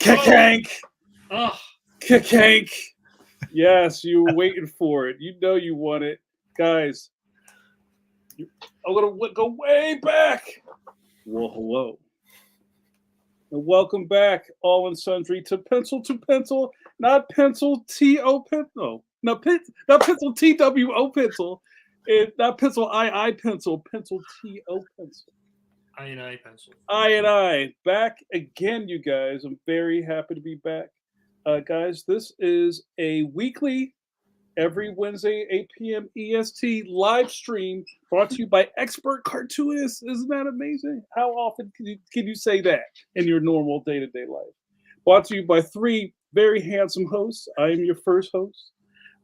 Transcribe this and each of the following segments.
Kank. Kank. Yes, you were waiting for it. You know you want it. Guys, I'm going to go way back. Well, hello. And welcome back, all and sundry, to Pencil, not Pencil T-O Pencil. No, not Pencil T-W-O Pencil. Not Pencil I Pencil. Pencil T-O Pencil. I Pencil. I. Back again, you guys. I'm very happy to be back. Guys, this is a weekly, every Wednesday, 8 p.m. EST live stream brought to you by expert cartoonists. Isn't that amazing? How often can you say that in your normal day-to-day life? Brought to you by three very handsome hosts. I am your first host.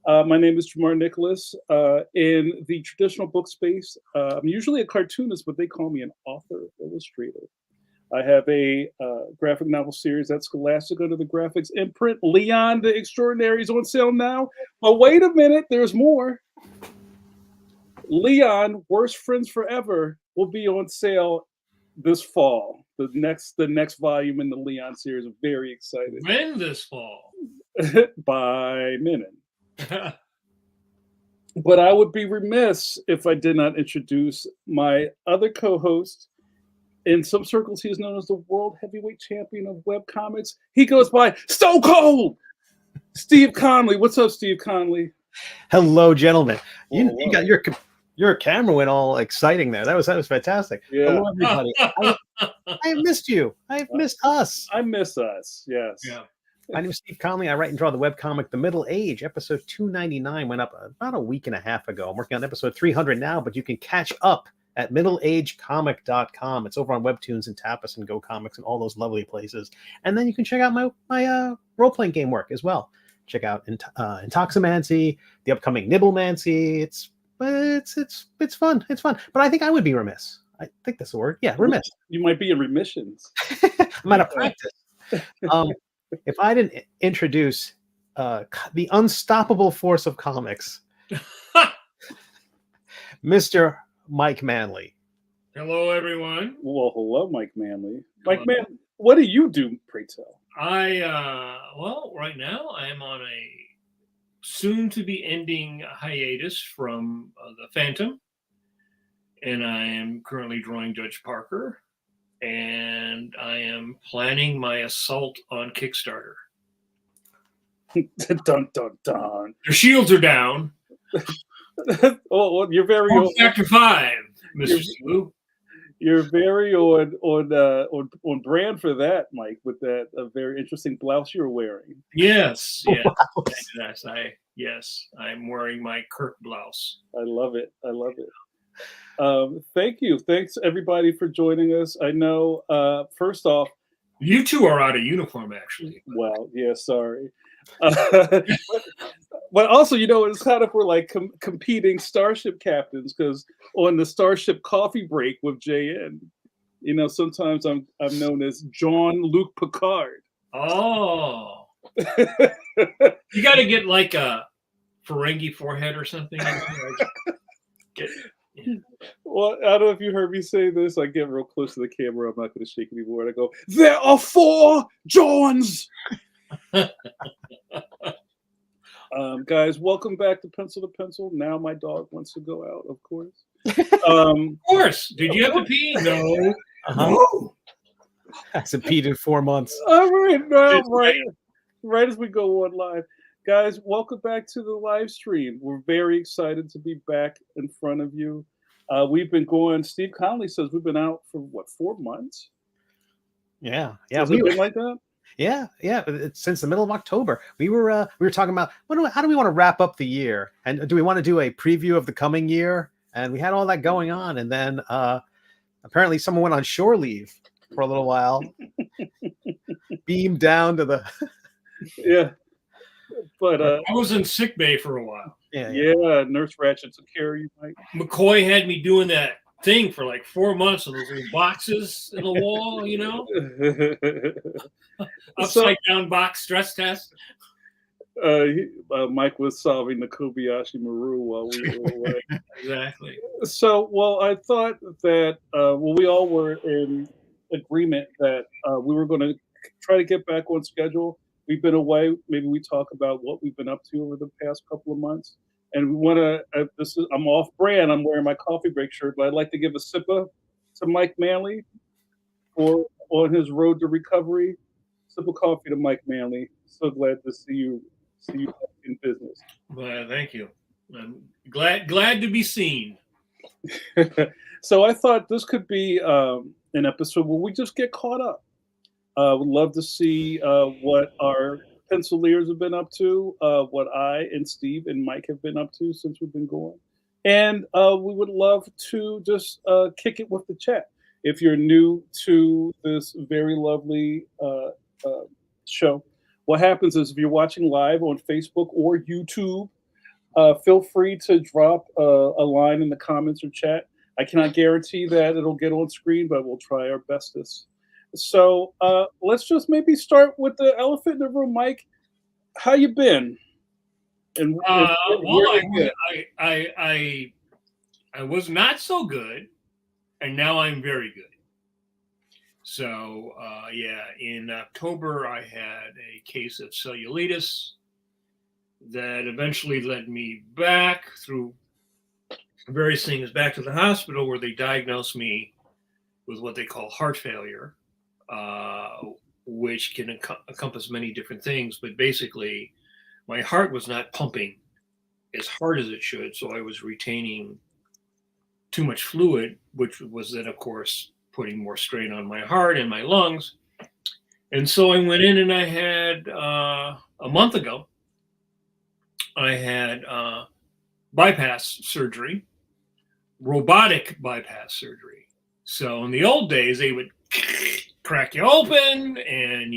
My name is JAMAR NICHOLAS. In the traditional book space, I'm usually a cartoonist, but they call me an author, illustrator. I have a graphic novel series at Scholastic under the graphics imprint. Leon the Extraordinary is on sale now. But wait a minute, there's more. Leon, Worst Friends Forever, will be on sale this fall. The next volume in the Leon series. I'm very excited. When this fall? By minute. But I would be remiss if I did not introduce my other co-host. In some circles, he is known as the world heavyweight champion of webcomics. He goes by Stone Cold Steve Conley. What's up, Steve Conley? Hello, gentlemen. You got your camera went all exciting there. That was fantastic. Yeah. Hello, everybody. I missed you. I've missed us. I miss us. Yes. Yeah. My name is Steve Conley. I write and draw the webcomic The Middle Age. Episode 299 went up about a week and a half ago. I'm working on episode 300 now, but you can catch up at middleagecomic.com. It's over on Webtoons and Tapas and Go Comics and all those lovely places. And then you can check out my role-playing game work as well. Check out Intoximancy, the upcoming Nibblemancy. It's fun. It's fun. But I think I would be remiss. I think that's the word. Yeah, remiss. You might be in remissions. I'm out of practice. If I didn't introduce the unstoppable force of comics, Mr. Mike Manley. Hello, everyone. Well, hello, Mike Manley. Mike Man, what do you do, pray tell? Right now I am on a soon-to-be ending hiatus from the Phantom, and I am currently drawing Judge Parker, and I am planning my assault on Kickstarter. Dun, dun, dun. Their shields are down. Oh, well, you're very Factor 5, Mr. Sue. You're very on brand for that, Mike, with that very interesting blouse you're wearing. Yes. Yes, I'm wearing my Kirk blouse. I love it. Thank you. Thanks everybody for joining us. I know. First off, you two are out of uniform, actually. Well, yeah, sorry. But also, it's kind of we're like competing starship captains, because on the Starship Coffee Break with JN, sometimes I'm known as Jean-Luc Picard. Oh, you got to get like a Ferengi forehead or something. Well, I don't know if you heard me say this. I get real close to the camera. I'm not going to shake anymore. And I go, there are 4 Johns. Guys, welcome back to Pencil. Now my dog wants to go out, of course. Of course. Did you have to pee? No. No. Hasn't peed in 4 months. All right, right as we go on live. Guys, welcome back to the live stream. We're very excited to be back in front of you. We've been going, Steve Conley says we've been out for 4 months? Yeah. Has it been like that? Yeah. It's since the middle of October. We were talking about how do we want to wrap up the year, and do we want to do a preview of the coming year? And we had all that going on, and then apparently someone went on shore leave for a little while, beamed down to the yeah. But I was in sick bay for a while. Yeah. Nurse Ratchet took care of you, Mike. McCoy had me doing that thing for like 4 months with those little boxes in the wall, upside down box stress test. Mike was solving the Kobayashi Maru while we were away. Exactly. So, I thought that we all were in agreement that we were going to try to get back on schedule. We've been away. Maybe we talk about what we've been up to over the past couple of months. And we want to. I'm off brand. I'm wearing my coffee break shirt, but I'd like to give a sipper to Mike Manley for on his road to recovery. Sip of coffee to Mike Manley. So glad to see you in business. Well, thank you. I'm glad to be seen. So I thought this could be an episode where we just get caught up. Would love to see what our penciliers have been up to, what I and Steve and Mike have been up to since we've been going. And we would love to just kick it with the chat. If you're new to this very lovely show, what happens is if you're watching live on Facebook or YouTube, feel free to drop a line in the comments or chat. I cannot guarantee that it'll get on screen, but we'll try our bestest. So let's just maybe start with the elephant in the room, Mike. How you been? And I was not so good, and now I'm very good. So in October I had a case of cellulitis that eventually led me back through various things back to the hospital, where they diagnosed me with what they call heart failure, which can encompass many different things. But basically, my heart was not pumping as hard as it should, so I was retaining too much fluid, which was then, of course, putting more strain on my heart and my lungs. And so I went in and I had, a month ago, I had bypass surgery, robotic bypass surgery. So in the old days, they would crack you open and,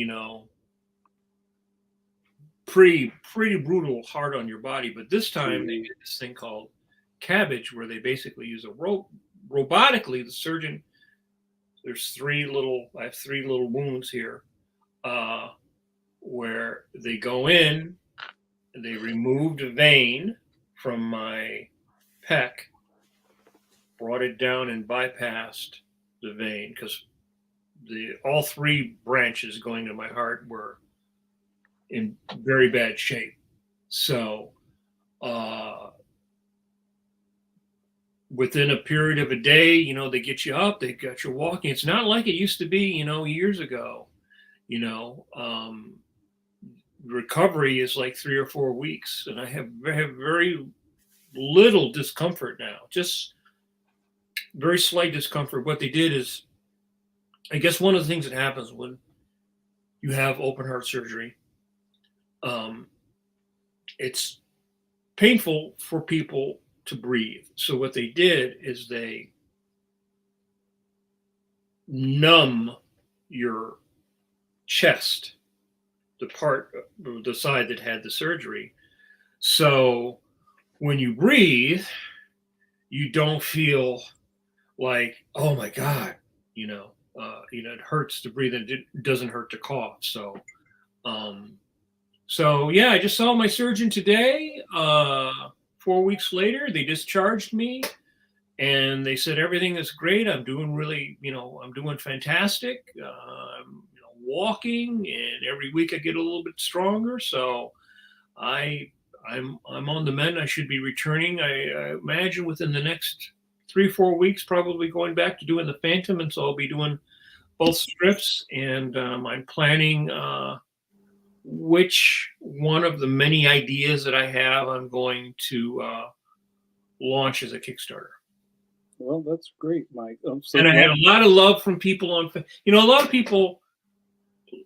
pretty brutal, hard on your body. But this time they did this thing called cabbage, where they basically use a rope. Robotically, the surgeon, I have three little wounds here, where they go in, and they removed a vein from my pec, brought it down and bypassed the vein, because all three branches going to my heart were in very bad shape. So within a period of a day, they get you up, they got you walking. It's not like it used to be, years ago. Recovery is like 3 or 4 weeks, and I have very little discomfort now, just very slight discomfort. What they did is, I guess one of the things that happens when you have open heart surgery, it's painful for people to breathe. So what they did is they numb your chest, the side that had the surgery. So when you breathe, you don't feel like, oh my God, it hurts to breathe, and it doesn't hurt to cough. So I just saw my surgeon today. 4 weeks later, they discharged me, and they said everything is great. I'm doing I'm doing fantastic. I'm walking, and every week I get a little bit stronger. So I'm on the mend. I should be returning, I imagine, within the next 3-4 weeks, probably going back to doing the Phantom, and so I'll be doing both strips, and I'm planning which one of the many ideas that I have I'm going to launch as a Kickstarter. Well, that's great, Mike. And I had a lot of love from people on, a lot of people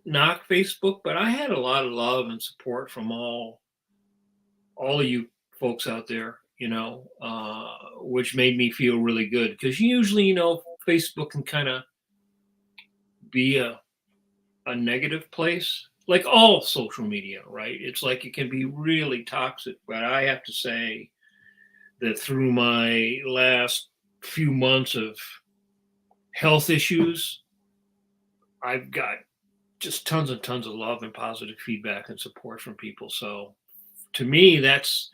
knock Facebook, but I had a lot of love and support from all of you folks out there, which made me feel really good, because usually, Facebook can kind of be a negative place, like all social media, right? It's like it can be really toxic. But I have to say that through my last few months of health issues, I've got just tons and tons of love and positive feedback and support from people. So to me, that's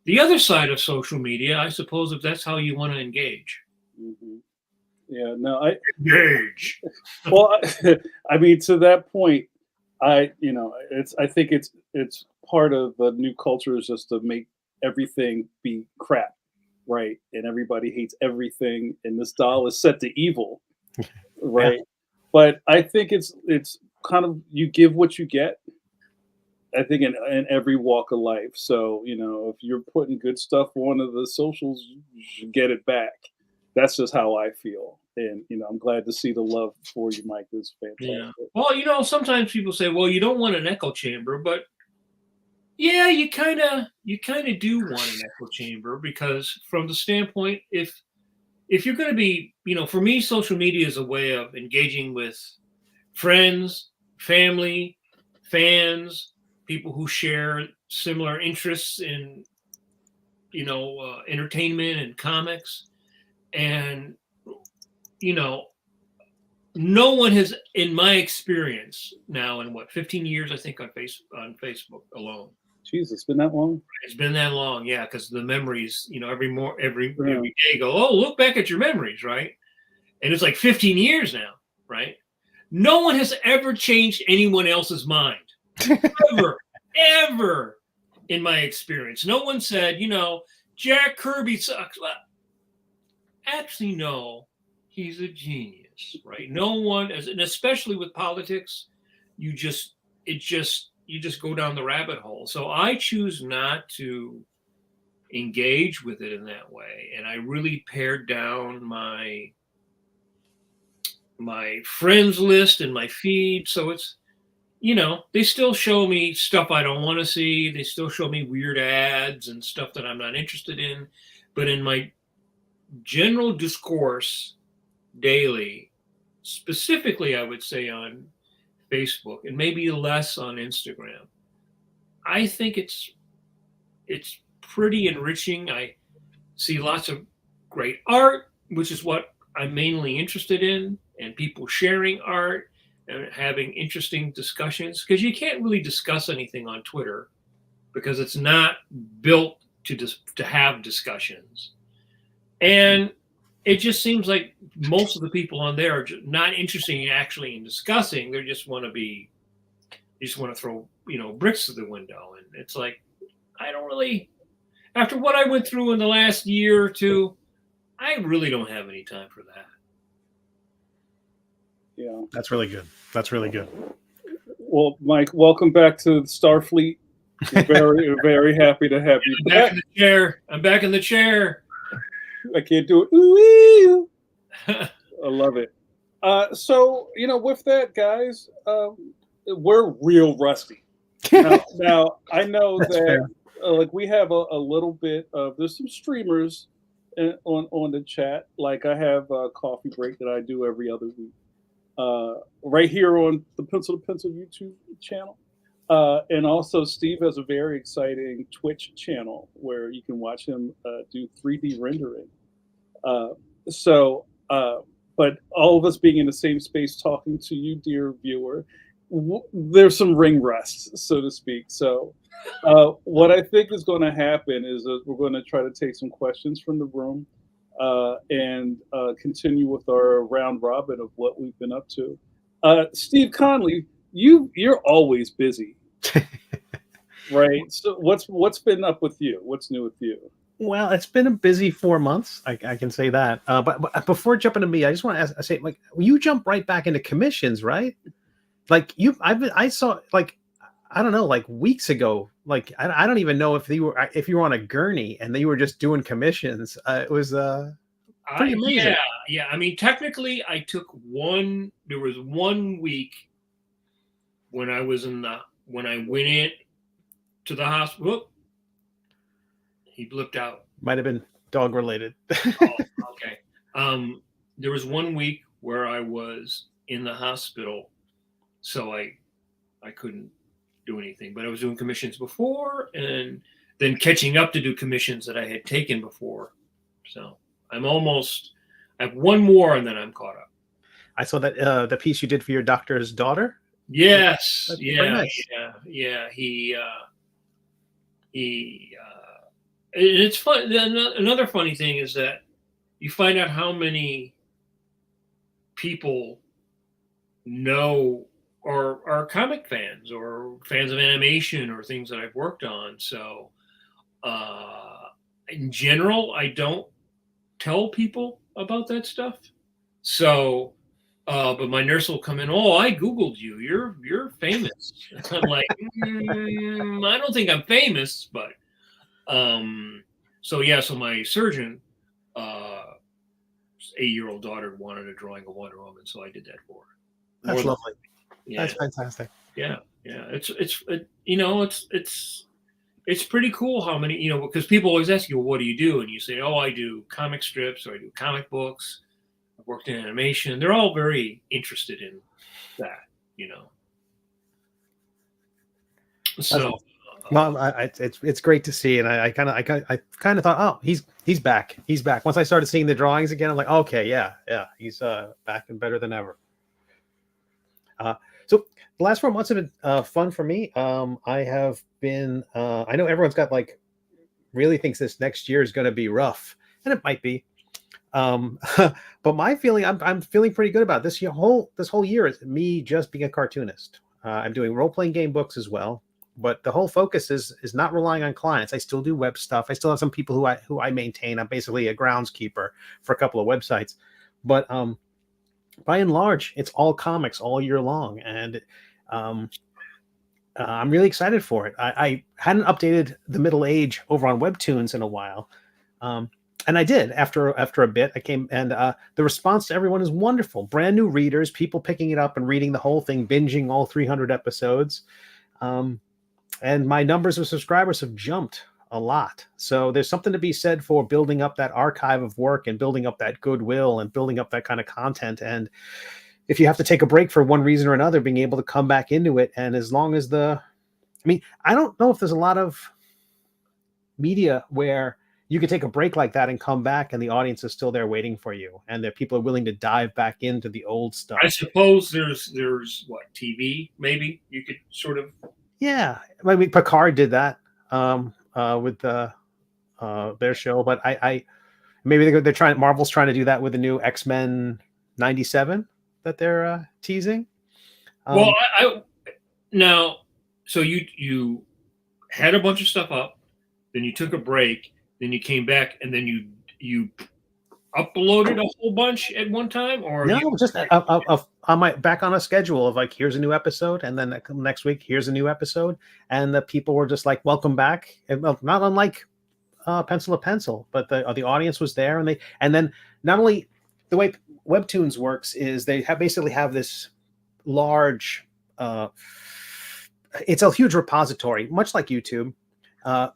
the other side of social media, I suppose, if that's how you want to engage. Mm-hmm. Yeah, no, I Engage. well, I mean, to that point, I think it's part of the new culture is just to make everything be crap, right? And everybody hates everything, and this doll is set to evil, right? But I think it's kind of you give what you get. I think in every walk of life. So, if you're putting good stuff on the socials, you should get it back. That's just how I feel. And, I'm glad to see the love for you, Mike. Is Yeah. fantastic. Well, sometimes people say, well, you don't want an echo chamber, but yeah, you kind of do want an echo chamber because from the standpoint, if you're going to be, for me, social media is a way of engaging with friends, family, fans, people who share similar interests in, entertainment and comics. And, you know, no one has, in my experience now, in 15 years, I think on Facebook alone. Jesus, it's been that long? It's been that long, yeah, because the memories, every Yeah. day go, oh, look back at your memories, right? And it's like 15 years now, right? No one has ever changed anyone else's mind. Ever, ever in my experience. No one said, Jack Kirby sucks. Well, actually, no, he's a genius, right? No one, and especially with politics, you just go down the rabbit hole. So I choose not to engage with it in that way, and I really pared down my friends list and my feed. So it's they still show me stuff I don't want to see. They still show me weird ads and stuff that I'm not interested in. But in my general discourse daily, specifically, I would say on Facebook and maybe less on Instagram, I think it's pretty enriching. I see lots of great art, which is what I'm mainly interested in, and people sharing art and having interesting discussions, because you can't really discuss anything on Twitter because it's not built to have discussions. And it just seems like most of the people on there are just not interested actually in discussing. They just want to throw bricks to the window, and it's like I don't really. After what I went through in the last year or two, I really don't have any time for that. Yeah. That's really good. That's really good. Well, Mike, welcome back to Starfleet. Very, very happy to have you back in the chair. I'm back in the chair. I can't do it. Ooh, I love it. So, with that, guys, we're real rusty. Now I know That's that fair. like we have a little bit of there's some streamers on the chat. Like I have a coffee break that I do every other week. Right here on the Pencil to Pencil YouTube channel. And also, Steve has a very exciting Twitch channel where you can watch him do 3D rendering. But all of us being in the same space talking to you, dear viewer, there's some ring rust, so to speak. So, what I think is going to happen is we're going to try to take some questions from the room and continue with our round robin of what we've been up to. Steve Conley, you're always busy, right? So what's been up with you? What's new with you? Well, it's been a busy 4 months. I can say that. But before jumping to me, I just want to say, like, you jump right back into commissions, right? Like I saw, like, I don't know, like weeks ago. Like I don't even know if you were on a gurney and you were just doing commissions. It was pretty amazing. Yeah. I mean, technically, there was 1 week when I went in to the hospital. He blipped out. Might have been dog related. Oh, okay. There was 1 week where I was in the hospital, so I couldn't do anything. But I was doing commissions before, and then catching up to do commissions that I had taken before. So I have one more, and then I'm caught up. I saw that the piece you did for your doctor's daughter. Yes. That's very nice. Yeah. It's fun. Another funny thing is that you find out how many people know or are comic fans or fans of animation or things that I've worked on. So in general, I don't tell people about that stuff. So but my nurse will come in, oh, I Googled you. You're famous. I'm like, I don't think I'm famous, but so yeah, so my surgeon 8-year-old daughter wanted a drawing of Wonder Woman, so I did that for her. That's lovely. Yeah. That's fantastic. Yeah. It's pretty cool how many, because people always ask you, well, what do you do? And you say, oh, I do comic strips or I do comic books. I've worked in animation. They're all very interested in that. So well, it's great to see, and I kind of thought, oh, he's back. He's back. Once I started seeing the drawings again, I'm like, okay, yeah, he's back and better than ever. So the last 4 months have been fun for me. I have been. I know everyone's got really thinks this next year is going to be rough, and it might be. But my feeling, I'm feeling pretty good about this whole year is me just being a cartoonist. I'm doing role-playing game books as well. But the whole focus is not relying on clients. I still do web stuff. I still have some people who I maintain. I'm basically a groundskeeper for a couple of websites. But by and large, it's all comics all year long. And I'm really excited for it. I hadn't updated the middle age over on Webtoons in a while. And I did after a bit. I came and the response to everyone is wonderful. Brand new readers, people picking it up and reading the whole thing, binging all 300 episodes. And my numbers of subscribers have jumped a lot. So there's something to be said for building up that archive of work and building up that goodwill and building up that kind of content. And if you have to take a break for one reason or another, being able to come back into it. And as long as I don't know if there's a lot of media where you could take a break like that and come back and the audience is still there waiting for you. And that people are willing to dive back into the old stuff. I suppose there's what, TV, maybe you could sort of. Yeah, I mean, Picard did that with their show, but I maybe they're trying. Marvel's trying to do that with the new X-Men '97 that they're teasing. Well, now, so you had a bunch of stuff up, then you took a break, then you came back, and then you uploaded a whole bunch at one time, or no, just on my back on a schedule of here's a new episode, and then next week here's a new episode, and the people were just like, welcome back. And, well, not unlike Pencil to Pencil, but the audience was there, and then not only the way Webtoons works is they basically have this large it's a huge repository, much like YouTube,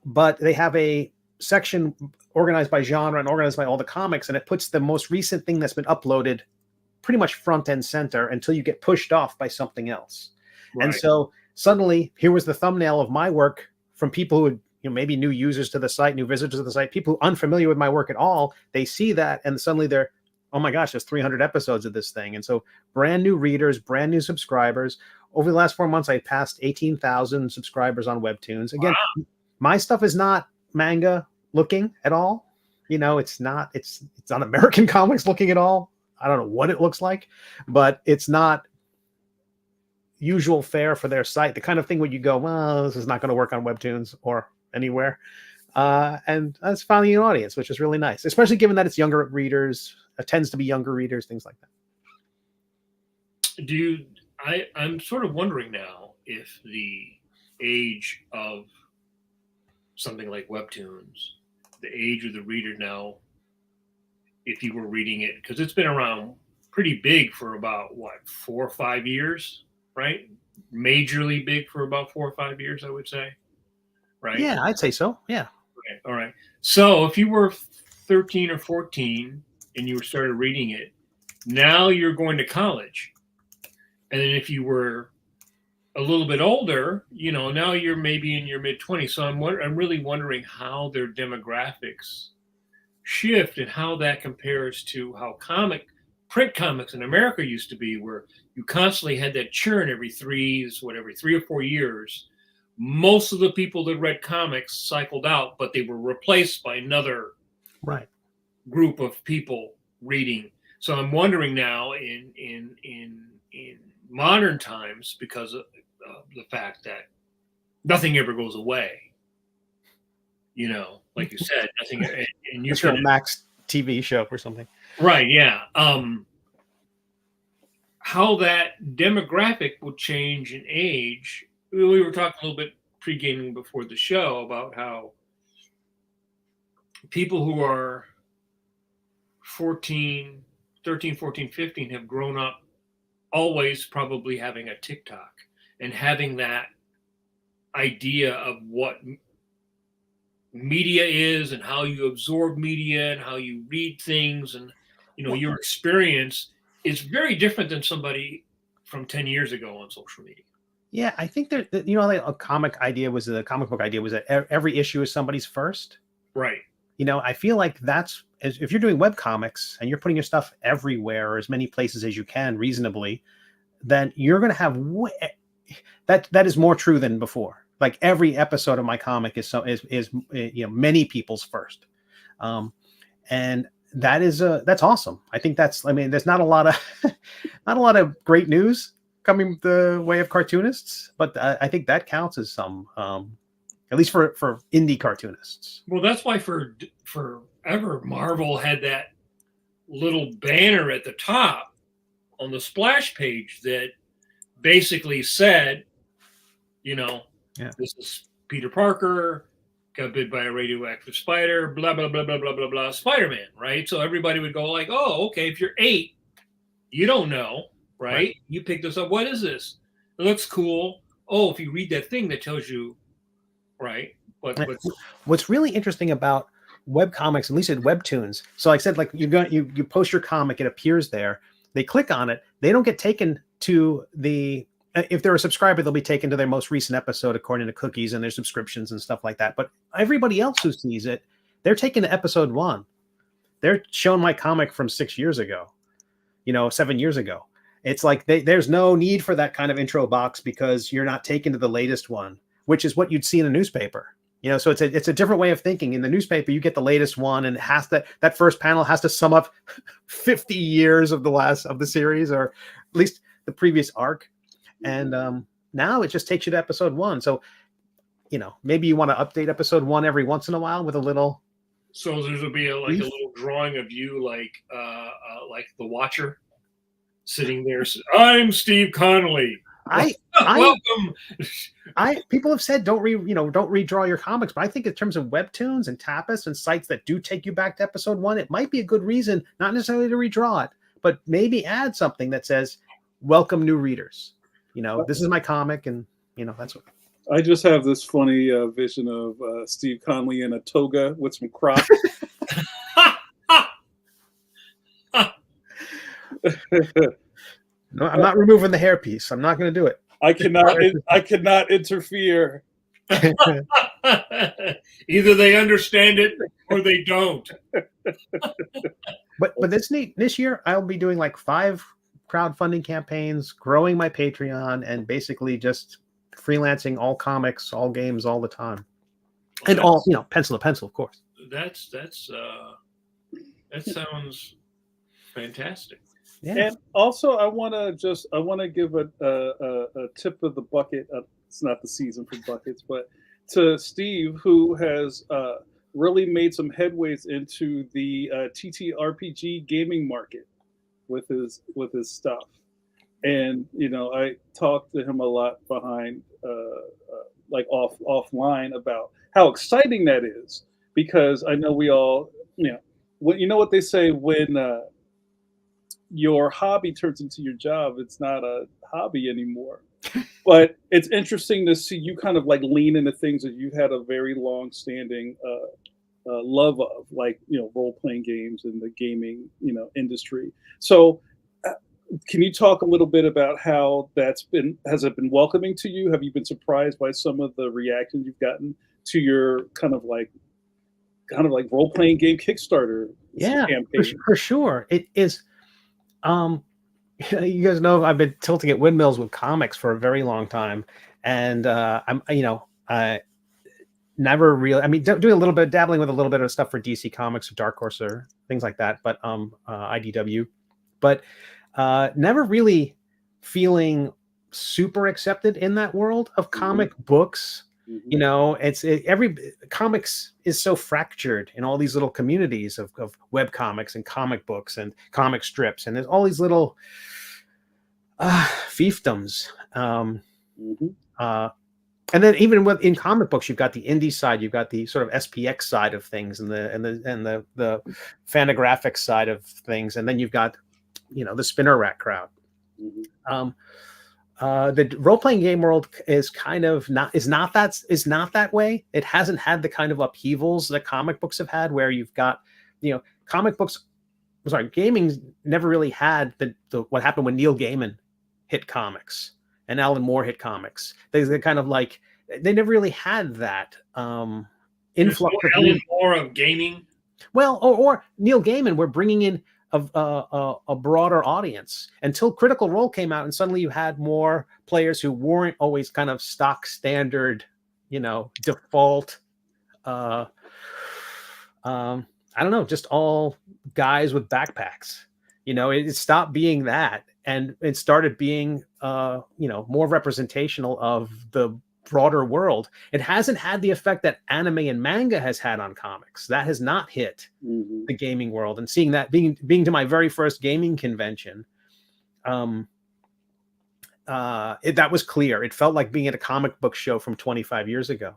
but they have a section organized by genre and organized by all the comics, and it puts the most recent thing that's been uploaded pretty much front and center until you get pushed off by something else. Right. And so suddenly here was the thumbnail of my work from people who maybe new users to the site, new visitors to the site, people who are unfamiliar with my work at all. They see that and suddenly they're, oh my gosh, there's 300 episodes of this thing. And so brand new readers, brand new subscribers. Over the last 4 months, I passed 18,000 subscribers on Webtoons. Again, wow. My stuff is not manga looking at all. It's not American comics looking at all. I don't know what it looks like, but it's not usual fare for their site. The kind of thing where you go, well, this is not going to work on Webtoons or anywhere. And that's finding an audience, which is really nice, especially given that it's younger readers. It tends to be younger readers, things like that. I'm sort of wondering now if the age of something like Webtoons, the age of the reader now, if you were reading it, because it's been around pretty big for about 4 or 5 years, right? Majorly big for about 4 or 5 years, I would say, right? Yeah, I'd say so. Yeah. Okay. All right. So if you were 13 or 14 and you started reading it, now you're going to college, and then if you were a little bit older, now you're maybe in your mid-20s. So I'm really wondering how their demographics shift and how that compares to how print comics in America used to be, where you constantly had that churn every 3 or 4 years. Most of the people that read comics cycled out, but they were replaced by another right group of people reading. So I'm wondering now in modern times, because of the fact that nothing ever goes away. You know, like you said, nothing, and you It's your can Max TV show or something. right, yeah. How that demographic will change in age. We were talking a little bit pre-gaming before the show about how people who are 14, 13, 14, 15 have grown up always probably having a TikTok and having that idea of what media is and how you absorb media and how you read things, and your experience is very different than somebody from 10 years ago on social media. Yeah, I think that like a comic book idea was that every issue is somebody's first. Right. I feel like that's if you're doing web comics and you're putting your stuff everywhere or as many places as you can reasonably, then you're going to have that is more true than before. Like every episode of my comic is many people's first, and that's awesome. I think there's not a lot of great news coming the way of cartoonists, but I think that counts as some, at least for indie cartoonists. Well, that's why forever Marvel had that little banner at the top on the splash page that basically said, this is Peter Parker, got bit by a radioactive spider, blah, blah, blah, blah, blah, blah, blah, Spider-Man, right? So everybody would go like, oh, okay, if you're 8, you don't know, right? You pick this up. What is this? It looks cool. Oh, if you read that thing that tells you, right? But what's really interesting about web comics, at least at webtoons, so like I said, like you post your comic, it appears there. They click on it. They don't get taken to if they're a subscriber, they'll be taken to their most recent episode according to cookies and their subscriptions and stuff like that. But everybody else who sees it, they're taken to episode 1. They're shown my comic from 6 years ago, 7 years ago. It's like there's no need for that kind of intro box because you're not taken to the latest one, which is what you'd see in a newspaper. So it's a different way of thinking. In the newspaper, you get the latest one, and it has that first panel has to sum up 50 years of the series, or at least the previous arc. And now it just takes you to episode 1. So, maybe you want to update episode 1 every once in a while with a little. So there'll be a little drawing of you, like the Watcher, sitting there. I'm Steve Connelly. Welcome. People have said don't redraw your comics, but I think in terms of webtoons and Tapas and sites that do take you back to episode 1, it might be a good reason, not necessarily to redraw it, but maybe add something that says, "Welcome new readers." This is my comic, and that's what. I just have this funny vision of Steve Connelly in a toga with some Crocs. No, I'm not removing the hairpiece. I'm not going to do it. I cannot interfere. Either they understand it or they don't. But this year I'll be doing like 5 crowdfunding campaigns, growing my Patreon, and basically just freelancing all comics, all games, all the time, and all pencil to pencil, of course. That sounds fantastic. Yeah. And also, I want to give a tip of the bucket. It's not the season for buckets, but to Steve, who has really made some headways into the TTRPG gaming market with his stuff. And I talked to him a lot behind, like offline, about how exciting that is, because I know we all, what they say, when your hobby turns into your job, it's not a hobby anymore. But it's interesting to see you kind of like lean into things that you had a very long-standing love of, like role-playing games and the gaming industry. So can you talk a little bit about how has it been welcoming to you? Have you been surprised by some of the reactions you've gotten to your kind of like role-playing game Kickstarter campaign? For sure. It is. You guys know I've been tilting at windmills with comics for a very long time, and I never really. Doing a little bit, dabbling with a little bit of stuff for DC Comics or Dark Horse or things like that, but IDW. but never really feeling super accepted in that world of comic books. You know, every comics is so fractured in all these little communities of web comics and comic books and comic strips, and there's all these little fiefdoms. And then even in comic books, you've got the indie side, you've got the sort of SPX side of things, and the Fantagraphics side of things, and then you've got, you know, the spinner rack crowd. The role-playing game world is kind of not that way. It hasn't had the kind of upheavals that comic books have had, where you've got, you know, gaming never really had the what happened when Neil Gaiman hit comics and Alan Moore hit comics. They kind of like, they never really had that influx of Alan Moore of gaming. Well, or Neil Gaiman, we're bringing in a broader audience until Critical Role came out, and suddenly you had more players who weren't always kind of stock standard, you know, default. I don't know, just all guys with backpacks. You know, it stopped being that, and it started being, you know, more representational of the broader world. It hasn't had the effect that anime and manga has had on comics. That has not hit the gaming world. And seeing that, being to my very first gaming convention, that was clear. It felt like being at a comic book show from 25 years ago.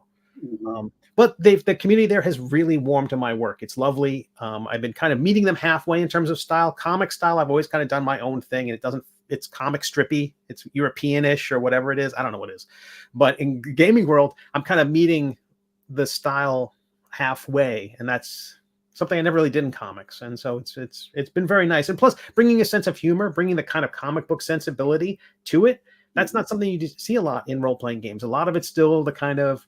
But the community there has really warmed to my work. It's lovely. I've been kind of meeting them halfway in terms of style. Comic style, I've always kind of done my own thing, and it's comic strippy, it's European-ish or whatever it is. I don't know what it is. But in gaming world, I'm kind of meeting the style halfway, and that's something I never really did in comics. And so it's been very nice. And plus, bringing a sense of humor, bringing the kind of comic book sensibility to it, that's not something you see a lot in role-playing games. A lot of it's still the kind of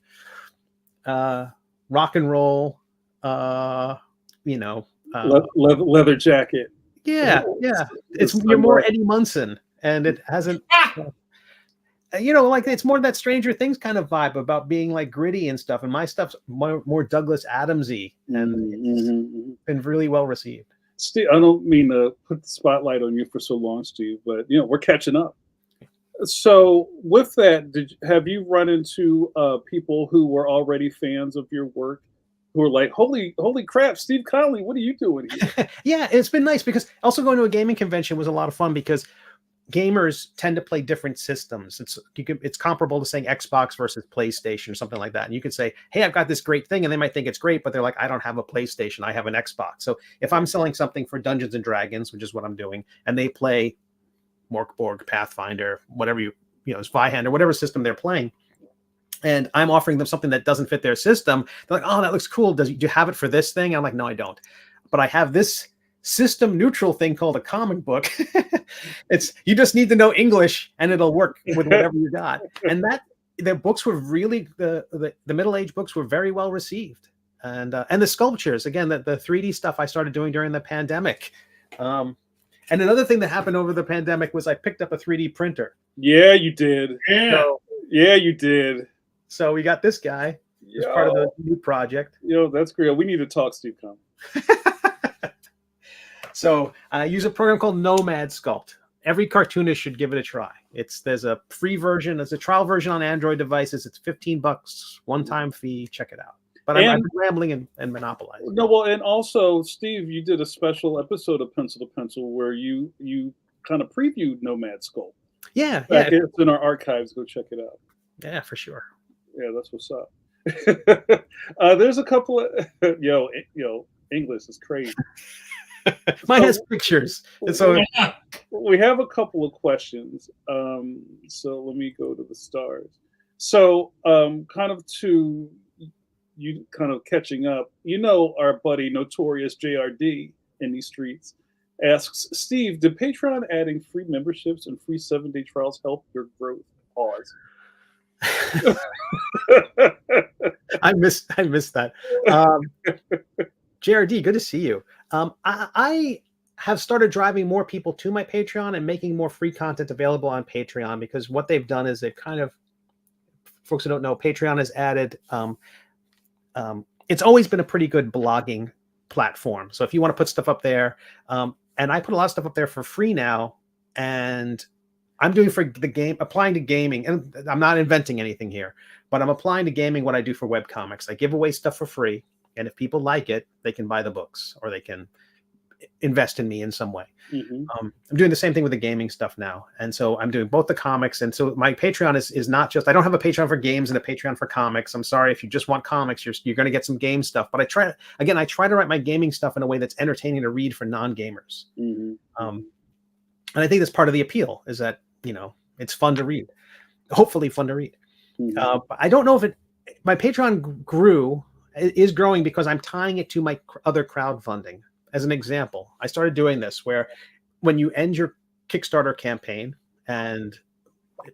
rock and roll, you know, leather jacket. Yeah. You're more Eddie Munson, and it hasn't, you know, like it's more that Stranger Things kind of vibe about being like gritty and stuff. And my stuff's more Douglas Adams-y, and it's been really well received. Steve, I don't mean to put the spotlight on you for so long, Steve, but you know, we're catching up. So with that, have you run into people who were already fans of your work, who are like, holy crap, Steve Conley, what are you doing here? Yeah, it's been nice, because also going to a gaming convention was a lot of fun, because gamers tend to play different systems. It's comparable to saying Xbox versus PlayStation or something like that. And you could say, hey, I've got this great thing, and they might think it's great, but they're like, I don't have a PlayStation, I have an Xbox. So if I'm selling something for Dungeons and Dragons, which is what I'm doing, and they play Morkborg, Pathfinder, whatever Zweihander, whatever system they're playing, and I'm offering them something that doesn't fit their system, they're like, oh, that looks cool. Do you have it for this thing? I'm like, no, I don't. But I have this system neutral thing called a comic book. You just need to know English and it'll work with whatever you got. And the books were really, the middle-aged books were very well received. And the sculptures, again, the 3D stuff I started doing during the pandemic. And another thing that happened over the pandemic was I picked up a 3D printer. Yeah, you did. Yeah, you did. So we got this guy as part of the new project. That's great. We need to talk, Steve Conley. So I use a program called Nomad Sculpt. Every cartoonist should give it a try. There's a free version. There's a trial version on Android devices. It's $15, one-time fee. Check it out. But I'm rambling and monopolizing. No, well, and also, Steve, you did a special episode of Pencil to Pencil where you kind of previewed Nomad Sculpt. Yeah. It's in our archives. Go check it out. Yeah, for sure. Yeah, that's what's up. There's a couple of English is crazy. Mine has pictures. And so we have a couple of questions. So let me go to the stars. So kind of to you kind of catching up, our buddy Notorious JRD in these streets asks, Steve, did Patreon adding free memberships and free 7-day trials help your growth? Pause. I missed that. JRD, good to see you. I have started driving more people to my Patreon and making more free content available on Patreon, because what they've done is they've kind of, folks who don't know, Patreon has added, it's always been a pretty good blogging platform. So if you want to put stuff up there, and I put a lot of stuff up there for free now, and I'm doing for the game, applying to gaming, and I'm not inventing anything here, but I'm applying to gaming what I do for webcomics. I give away stuff for free, and if people like it, they can buy the books or they can invest in me in some way. I'm doing the same thing with the gaming stuff now, and so I'm doing both the comics. And so my Patreon is not just, I don't have a Patreon for games and a Patreon for comics. I'm sorry if you just want comics, you're going to get some game stuff. But I try to write my gaming stuff in a way that's entertaining to read for non-gamers. And I think that's part of the appeal, is that, you know, it's fun to read, hopefully fun to read. But I don't know if my Patreon is growing because I'm tying it to my other crowdfunding. As an example, I started doing this where when you end your Kickstarter campaign, and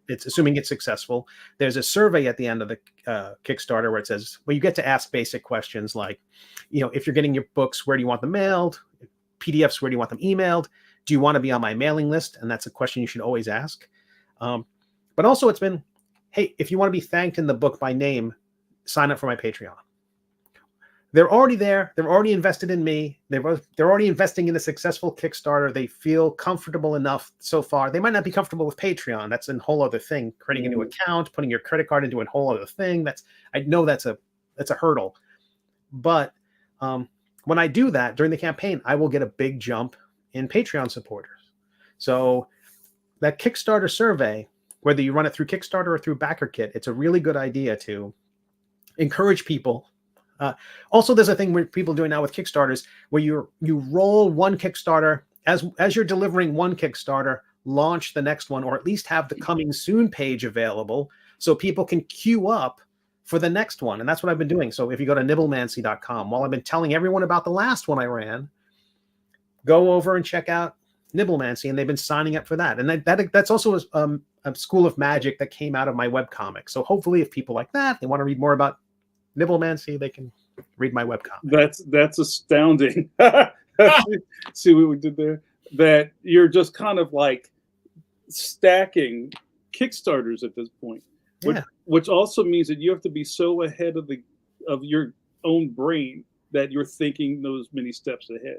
it's assuming it's successful, there's a survey at the end of the Kickstarter where it says, well, you get to ask basic questions like, you know, if you're getting your books, where do you want them mailed? PDFs, where do you want them emailed? Do you want to be on my mailing list? And that's a question you should always ask. But also it's been, hey, if you want to be thanked in the book by name, sign up for my Patreon. They're already there. They're already invested in me. They're already investing in a successful Kickstarter. They feel comfortable enough so far. They might not be comfortable with Patreon. That's a whole other thing. Creating a new account, putting your credit card into a whole other thing. I know that's a hurdle. But when I do that during the campaign, I will get a big jump in Patreon supporters. So that Kickstarter survey, whether you run it through Kickstarter or through BackerKit, it's a really good idea to encourage people. Also, there's a thing where people are doing now with Kickstarters where you roll one Kickstarter as you're delivering one Kickstarter, launch the next one, or at least have the coming soon page available so people can queue up for the next one. And that's what I've been doing. So if you go to nibblemancy.com, while I've been telling everyone about the last one I ran, go over and check out Nibblemancy, and they've been signing up for that. And that's also a school of magic that came out of my webcomic. So hopefully if people like that, they want to read more about Nibblemancy, they can read my webcomic. That's astounding. See what we did there? That you're just kind of like stacking Kickstarters at this point, which also means that you have to be so ahead of your own brain that you're thinking those many steps ahead.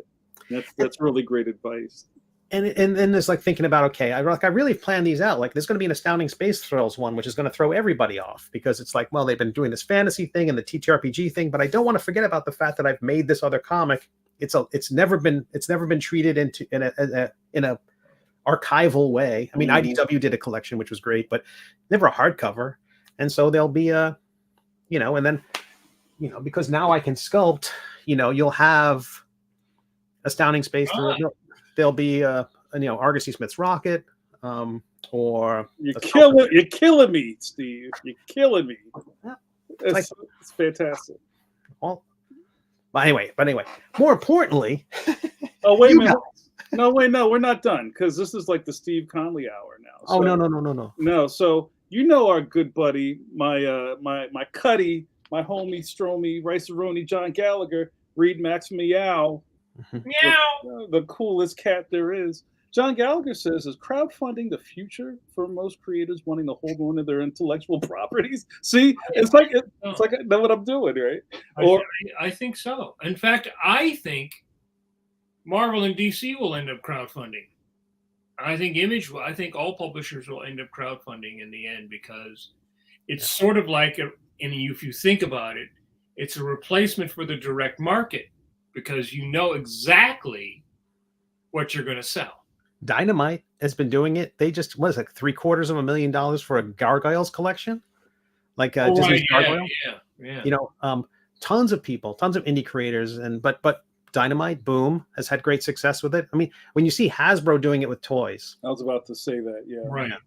That's really great advice. And then there's like thinking about, okay, I really planned these out. Like there's going to be an Astounding Space Thrills one, which is going to throw everybody off because it's like, well, they've been doing this fantasy thing and the TTRPG thing, but I don't want to forget about the fact that I've made this other comic. It's never been treated in a archival way. I mean, IDW did a collection, which was great, but never a hardcover. And so there'll be and then, because now I can sculpt, you'll have Astounding Space Thrills. There'll be Argus C. Smith's Rocket, or you're killing me, Steve. You're killing me. It's fantastic. Well, but anyway, more importantly, oh wait a minute. No, we're not done because this is like the Steve Conley hour now. So, no. No, so our good buddy, my cutty, my homie, Stromy, Rice-A-Roni, John Gallagher, Reed Max Meow. Meow. The coolest cat there is. John Gallagher says, is crowdfunding the future for most creators wanting to hold on to their intellectual properties? See, it's like I know what I'm doing, right? I think so. In fact, I think Marvel and DC will end up crowdfunding. I think all publishers will end up crowdfunding in the end because it's sort of like, and if you think about it, it's a replacement for the direct market. Because you know exactly what you're going to sell. Dynamite has been doing it. They just like $750,000 for a Gargoyles collection, like Disney's Gargoyle. Yeah. Tons of people, tons of indie creators, but Dynamite, Boom, has had great success with it. I mean, when you see Hasbro doing it with toys, I was about to say that. Yeah, right. I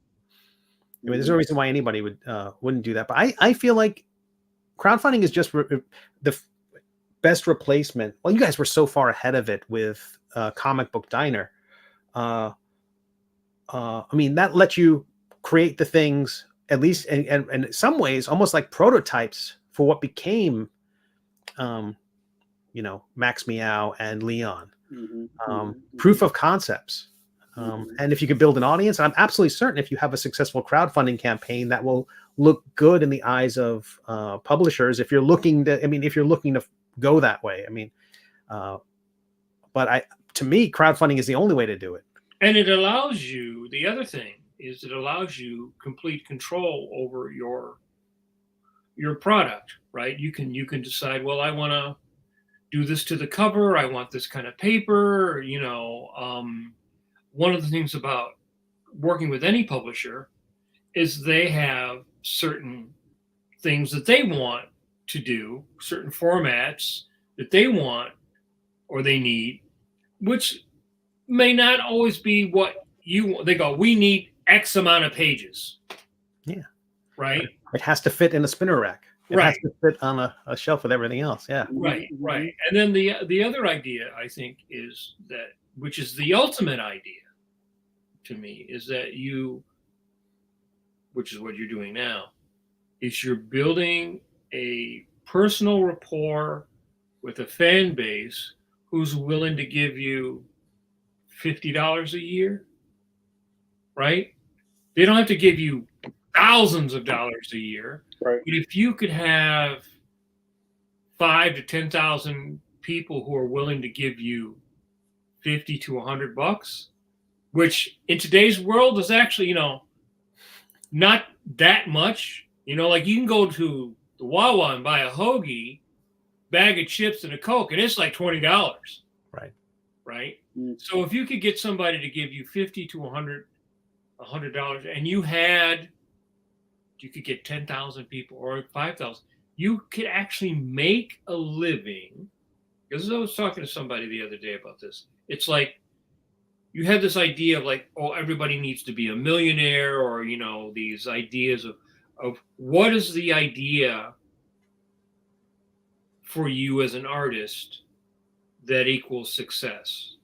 mean, there's no reason why anybody wouldn't do that. But I feel like crowdfunding is just the best replacement. Well, you guys were so far ahead of it with Comic Book Diner. I mean, that lets you create the things, at least, and in some ways, almost like prototypes for what became, Max Meow and Leon. Proof of concepts. And if you can build an audience, I'm absolutely certain if you have a successful crowdfunding campaign, that will look good in the eyes of publishers. If you're looking to go that way. I mean, but to me, crowdfunding is the only way to do it. And it allows you, the other thing is it allows you complete control over your product, right? You can decide, well, I want to do this to the cover. I want this kind of paper, one of the things about working with any publisher is they have certain things that they want to do, certain formats that they want or they need, which may not always be what you want. They go, we need X amount of pages. Yeah. Right. It has to fit in a spinner rack. It right. has to fit on a shelf with everything else. Yeah. Right. Right. And then the other idea, I think, is that, which is the ultimate idea to me, is that which is what you're doing now, is you're building a personal rapport with a fan base who's willing to give you $50 a year, right? They don't have to give you thousands of dollars a year. Right. But if you could have 5,000 to 10,000 people who are willing to give you $50 to $100, which in today's world is actually, not that much. Like you can go to the Wawa and buy a hoagie, bag of chips, and a Coke, and it's like $20. Right. Right. Mm. So if you could get somebody to give you $50 to $100, and you could get 10,000 people or 5,000, you could actually make a living. Because I was talking to somebody the other day about this. It's like you have this idea of like, oh, everybody needs to be a millionaire, or these ideas of what is the idea for you as an artist that equals success?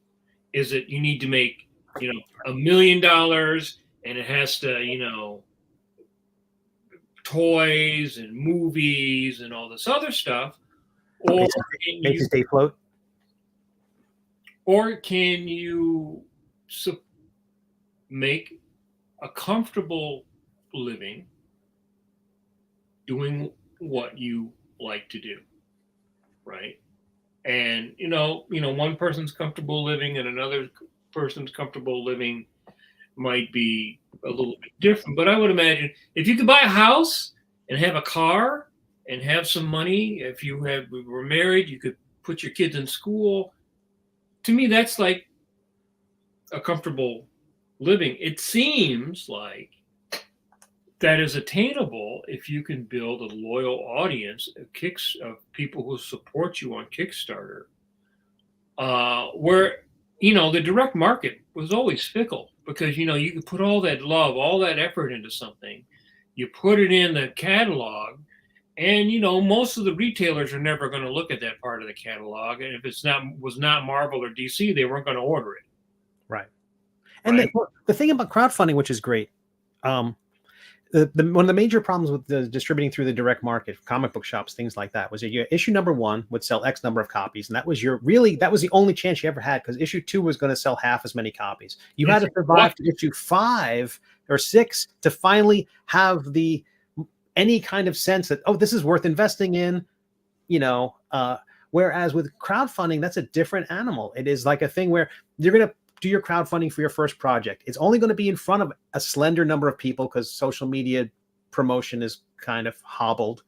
Is it you need to make $1 million and it has to toys and movies and all this other stuff, or can you make a comfortable living doing what you like to do, right? And one person's comfortable living and another person's comfortable living might be a little bit different. But I would imagine if you could buy a house and have a car and have some money, if you were married, you could put your kids in school. To me, that's like a comfortable living. It seems like that is attainable if you can build a loyal audience of people who support you on Kickstarter, where the direct market was always fickle, because you could put all that love, all that effort into something, you put it in the catalog, and most of the retailers are never going to look at that part of the catalog, and if was not Marvel or DC, they weren't going to order it. Right. And right? The thing about crowdfunding, which is great, one of the major problems with the distributing through the direct market, comic book shops, things like that, was that your issue number 1 would sell X number of copies, and that was the only chance you ever had, because issue 2 was going to sell half as many copies. You had to survive to issue 5 or 6 to finally have any kind of sense that, oh, this is worth investing in, whereas with crowdfunding, that's a different animal. It is like a thing where you're going to do your crowdfunding for your first project. It's only going to be in front of a slender number of people because social media promotion is kind of hobbled.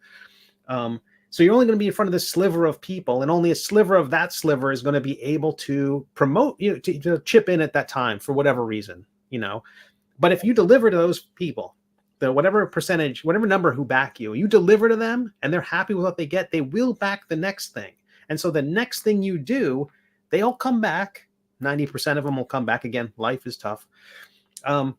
So you're only going to be in front of this sliver of people, and only a sliver of that sliver is going to be able to promote, to chip in at that time for whatever reason, But if you deliver to those people, the whatever percentage, whatever number who back you, you deliver to them and they're happy with what they get, they will back the next thing. And so the next thing you do, they all come back. 90% of them will come back again. Life is tough. But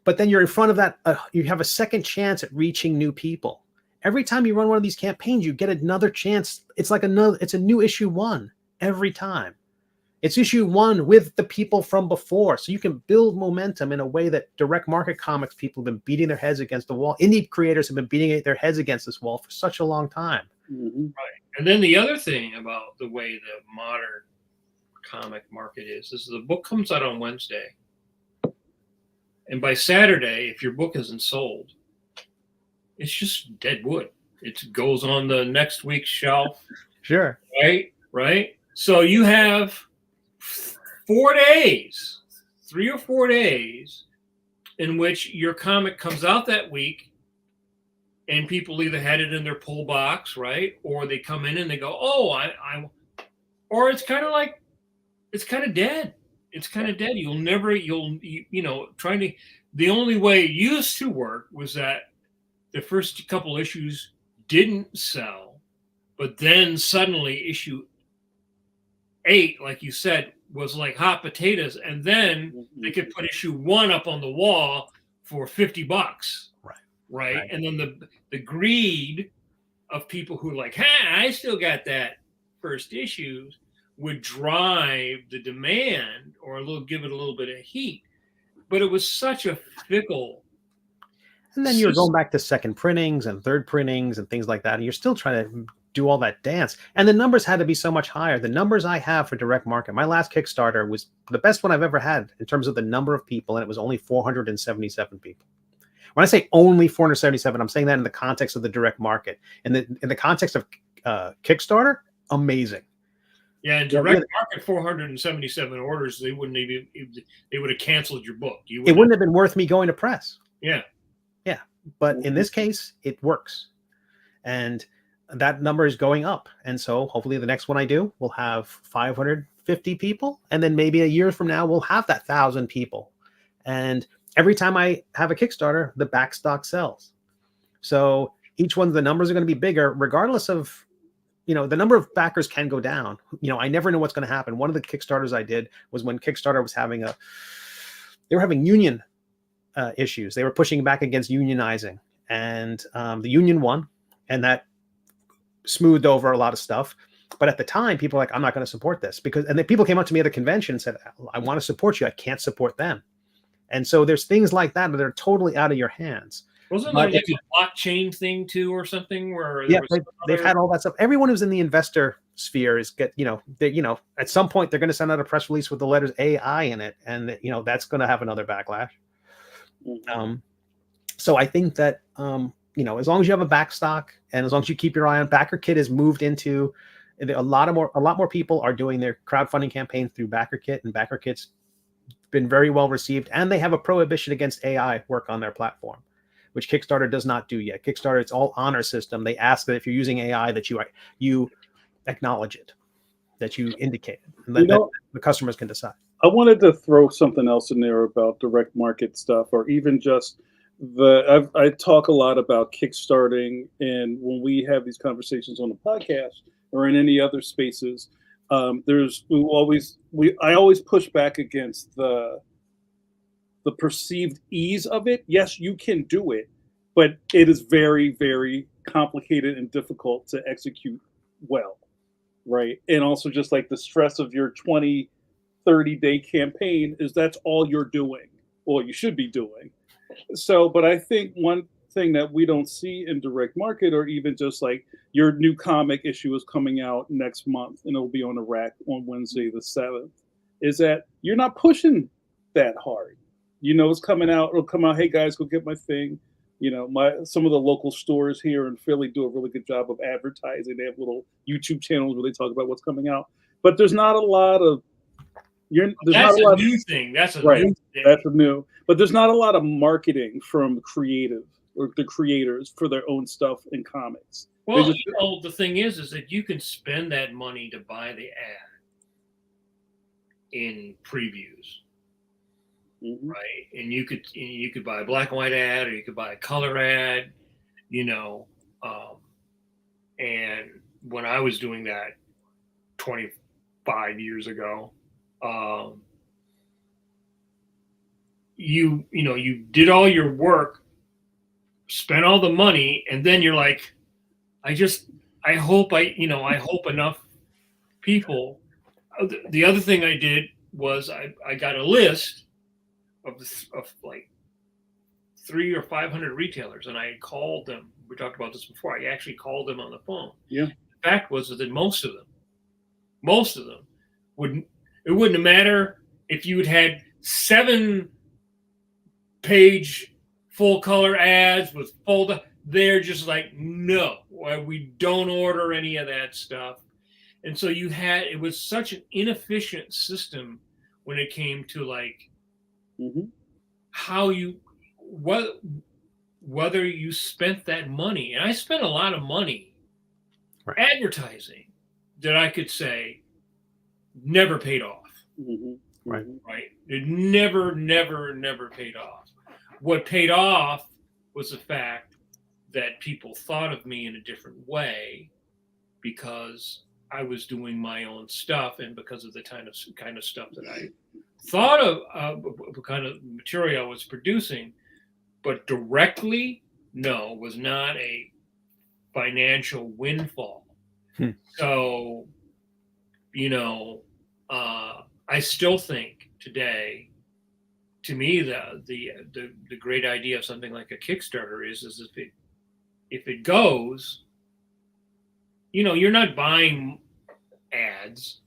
then you're in front of that. You have a second chance at reaching new people. Every time you run one of these campaigns, you get another chance. It's like it's a new issue 1 every time. It's issue 1 with the people from before. So you can build momentum in a way that direct market comics people have been beating their heads against the wall. Indie creators have been beating their heads against this wall for such a long time. Mm-hmm. Right. And then the other thing about the way the modern comic market is the book comes out on Wednesday, and by Saturday, if your book isn't sold, it's just dead wood. It goes on the next week's shelf. Sure. Right. So you have 4 days, 3 or 4 days, in which your comic comes out that week, and people either had it in their pull box, right, or they come in and they go, "Oh, or it's kind of like it's kind of dead. It's kind of dead. Trying to. The only way it used to work was that the first couple issues didn't sell, but then suddenly issue 8, like you said, was like hot potatoes, and then they could put issue 1 up on the wall for $50. Right. And then the greed of people who are like, I still got that first issue, would drive the demand or give it a little bit of heat. But it was such a fickle. And then you're going back to second printings and third printings and things like that. And you're still trying to do all that dance. And the numbers had to be so much higher. The numbers I have for direct market, my last Kickstarter was the best one I've ever had in terms of the number of people. And it was only 477 people. When I say only 477, I'm saying that in the context of the direct market. In the context of Kickstarter, amazing. Yeah, in direct market, 477 orders, they would have canceled your book. It wouldn't have been worth me going to press. Yeah. Yeah. But in this case, it works. And that number is going up. And so hopefully the next one I do will have 550 people. And then maybe a year from now, we'll have that 1,000 people. And every time I have a Kickstarter, the back stock sells. So each one, the numbers are going to be bigger, regardless of, the number of backers can go down. I never know what's going to happen. One of the Kickstarters I did was when Kickstarter was having they were having union issues. They were pushing back against unionizing, and the union won, and that smoothed over a lot of stuff. But at the time, people were like, I'm not going to support this and then people came up to me at the convention and said, I want to support you. I can't support them. And so there's things like that are totally out of your hands. Wasn't there like a blockchain thing too, or something where? They've had all that stuff. Everyone who's in the investor sphere is at some point they're going to send out a press release with the letters AI in it, and that's going to have another backlash. So I think that as long as you have a back stock and as long as you keep your eye on BackerKit, has moved into a lot more people are doing their crowdfunding campaigns through BackerKit, and BackerKit's been very well received, and they have a prohibition against AI work on their platform, which Kickstarter does not do yet. Kickstarter, it's all honor system. They ask that if you're using AI that you acknowledge it, that you indicate it, and that the customers can decide. I wanted to throw something else in there about direct market stuff, or even just I talk a lot about kickstarting, and when we have these conversations on the podcast or in any other spaces, I always push back against the perceived ease of it. Yes, you can do it, but it is very, very complicated and difficult to execute well, right? And also just like the stress of your 20, 30-day campaign that's all you're doing, or you should be doing. So, but I think one thing that we don't see in direct market, or even just like your new comic issue is coming out next month and it'll be on the rack on Wednesday the 7th, is that you're not pushing that hard. It's coming out, it'll come out, hey guys, go get my thing. Some of the local stores here in Philly do a really good job of advertising. They have little YouTube channels where they talk about what's coming out, but there's not a lot of that's a new thing. That's a new thing. That's a new, but there's not a lot of marketing from creative or the creators for their own stuff in comics. Well, the thing is that you can spend that money to buy the ad in previews, right? And you could buy a black and white ad, or you could buy a color ad, and when I was doing that 25 years ago, you did all your work, spent all the money, and then you're like, I hope enough people. The other thing I did was I got a list of like 300 or 500 retailers, and I called them. We talked about this before. I actually called them on the phone. Yeah. The fact was that most of them wouldn't. It wouldn't matter if you had 7-page full color ads with they're just like, no, we don't order any of that stuff. And so it was such an inefficient system when it came to like how whether you spent that money. And I spent a lot of money advertising that I could say never paid off. Right. It never paid off. What paid off was the fact that people thought of me in a different way because I was doing my own stuff and because of the kind of stuff that I thought of, the kind of material I was producing, but directly, no, was not a financial windfall. So, I still think today, to me, the great idea of something like a Kickstarter is if it goes, you're not buying ads.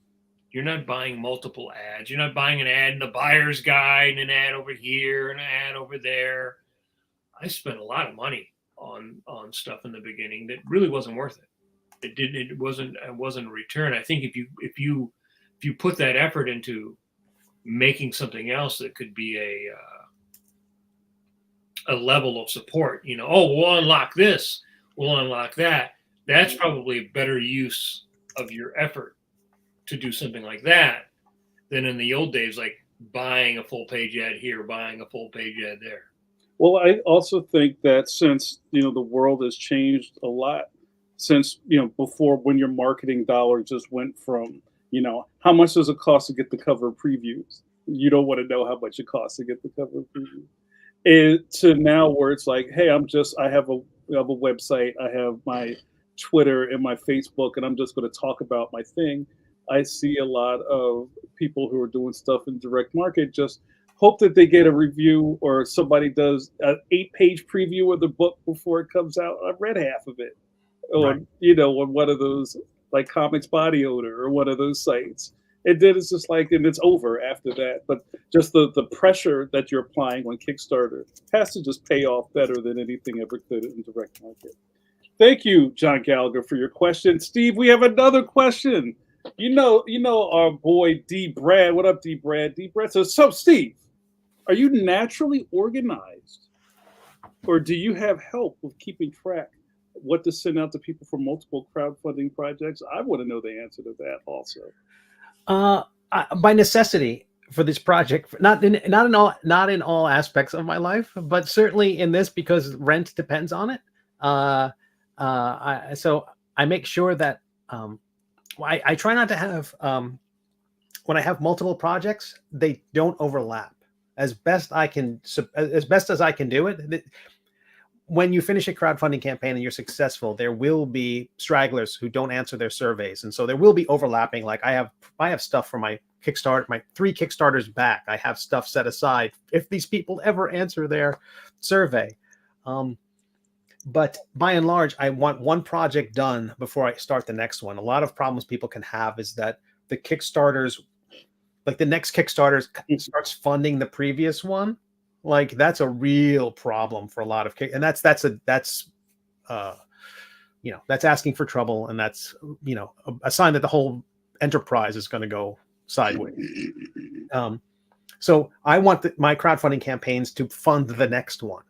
You're not buying multiple ads. You're not buying an ad in the buyer's guide and an ad over here and an ad over there. I spent a lot of money on stuff in the beginning that really wasn't worth it. It wasn't a return. I think if you put that effort into making something else that could be a level of support, we'll unlock this, we'll unlock that. That's probably a better use of your effort to do something like that than in the old days, like buying a full page ad here, buying a full page ad there. Well, I also think that since, the world has changed a lot since, before, when your marketing dollar just went from, how much does it cost to get the cover previews? You don't want to know how much it costs to get the cover preview. To now where it's like, hey, I have a website, I have my Twitter and my Facebook, and I'm just going to talk about my thing. I see a lot of people who are doing stuff in direct market just hope that they get a review or somebody does an 8-page preview of the book before it comes out. I've read half of it on, on one of those like Comics Body Odor or one of those sites. And then it's just like, and it's over after that. But just the pressure that you're applying on Kickstarter has to just pay off better than anything ever could in direct market. Thank you, John Gallagher, for your question. Steve, we have another question. Our boy D. Brad. What up, D. Brad? D. Brad says, so Steve, are you naturally organized, or do you have help with keeping track of what to send out to people for multiple crowdfunding projects? I want to know the answer to that also. By necessity for this project, not in all aspects of my life, but certainly in this because rent depends on it. So I make sure that I try not to have when I have multiple projects, they don't overlap as best as I can do it. When you finish a crowdfunding campaign and you're successful, there will be stragglers who don't answer their surveys, and so there will be overlapping. Like I have stuff for my Kickstarter, my 3 Kickstarters back. I have stuff set aside if these people ever answer their survey. But by and large, I want one project done before I start the next one. A lot of problems people can have is that the Kickstarters, like the next Kickstarter starts funding the previous one. Like that's a real problem for a lot of and that's asking for trouble, and that's a sign that the whole enterprise is going to go sideways. So I want my crowdfunding campaigns to fund the next one.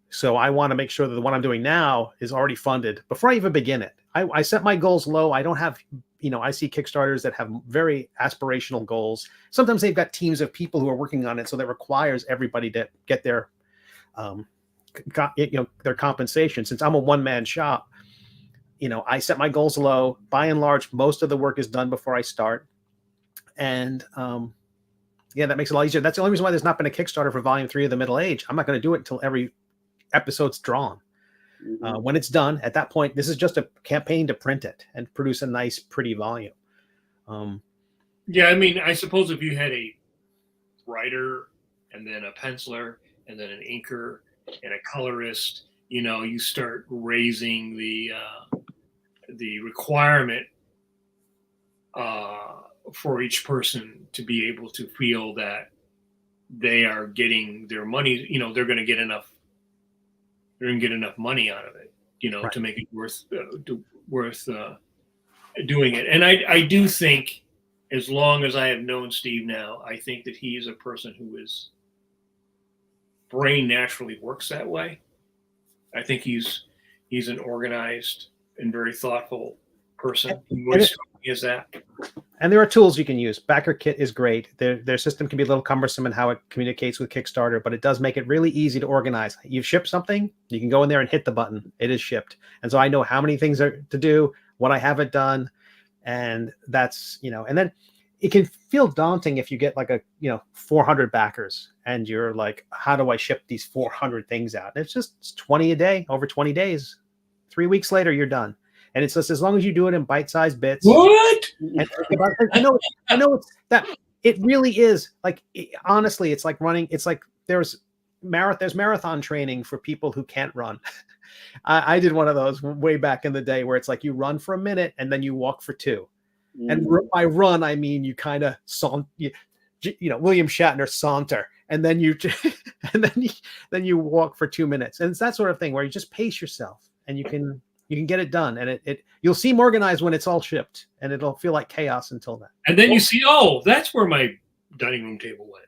So I want to make sure that the one I'm doing now is already funded before I even begin it. I set my goals low. I don't have, I see Kickstarters that have very aspirational goals. Sometimes they've got teams of people who are working on it, so that requires everybody to get their, their compensation. Since I'm a one-man shop, I set my goals low. By and large, most of the work is done before I start, and that makes it a lot easier. That's the only reason why there's not been a Kickstarter for Volume 3 of The Middle Age. I'm not going to do it until every episode's drawn. When it's done, at that point, this is just a campaign to print it and produce a nice, pretty volume. I suppose if you had a writer and then a penciler and then an inker and a colorist, you start raising the requirement for each person to be able to feel that they are getting their money. They're going to get enough. They're going to get enough money out of it, right, to make it worth doing it. And I do think, as long as I have known Steve now, I think that he is a person who his brain naturally works that way. I think he's an organized and very thoughtful person. He always struck me as that. And there are tools you can use. BackerKit is great. Their system can be a little cumbersome in how it communicates with Kickstarter, but it does make it really easy to organize. You've shipped something, you can go in there and hit the button. It is shipped. And so I know how many things are to do, what I haven't done. And that's, and then it can feel daunting if you get like 400 backers and you're like, how do I ship these 400 things out? And it's 20 a day, over 20 days. 3 weeks later, you're done. And it's just as long as you do it in bite-sized bits. What? And I know it's that it really is like, honestly, it's like running. It's like there's marathon training for people who can't run. I did one of those way back in the day where it's like you run for a minute and then you walk for 2. And by run, I mean you kind of William Shatner saunter, and then you then you walk for 2 minutes, and it's that sort of thing where you just pace yourself, and you can get it done, and you'll seem organized when it's all shipped, and it'll feel like chaos until then. And then you see, oh, that's where my dining room table went.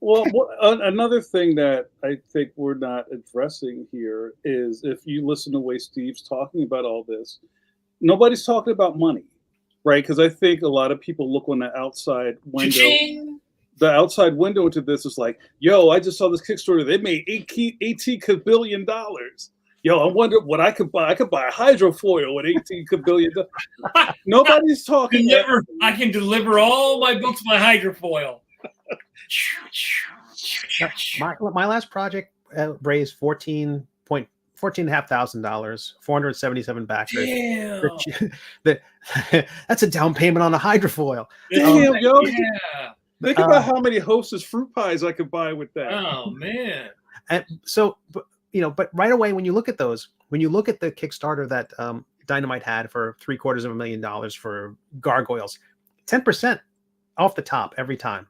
Well, another thing that I think we're not addressing here is if you listen to the way Steve's talking about all this, nobody's talking about money. Right, because I think a lot of people look on the outside window. Cha-ching! The outside window into this is like, yo, I just saw this Kickstarter. They made $18 billion. Yo, I wonder what I could buy. I could buy a hydrofoil with $18 billion. Nobody's talking. I can deliver all my books by hydrofoil. My last project raised $14,500, $477 backers. That's a down payment on a hydrofoil. Damn, yo. Yeah. Think about how many Hostess fruit pies I could buy with that. Oh man. And so, but right away when you look at those, when you look at the Kickstarter that Dynamite had for $750,000 for Gargoyles, 10% off the top every time.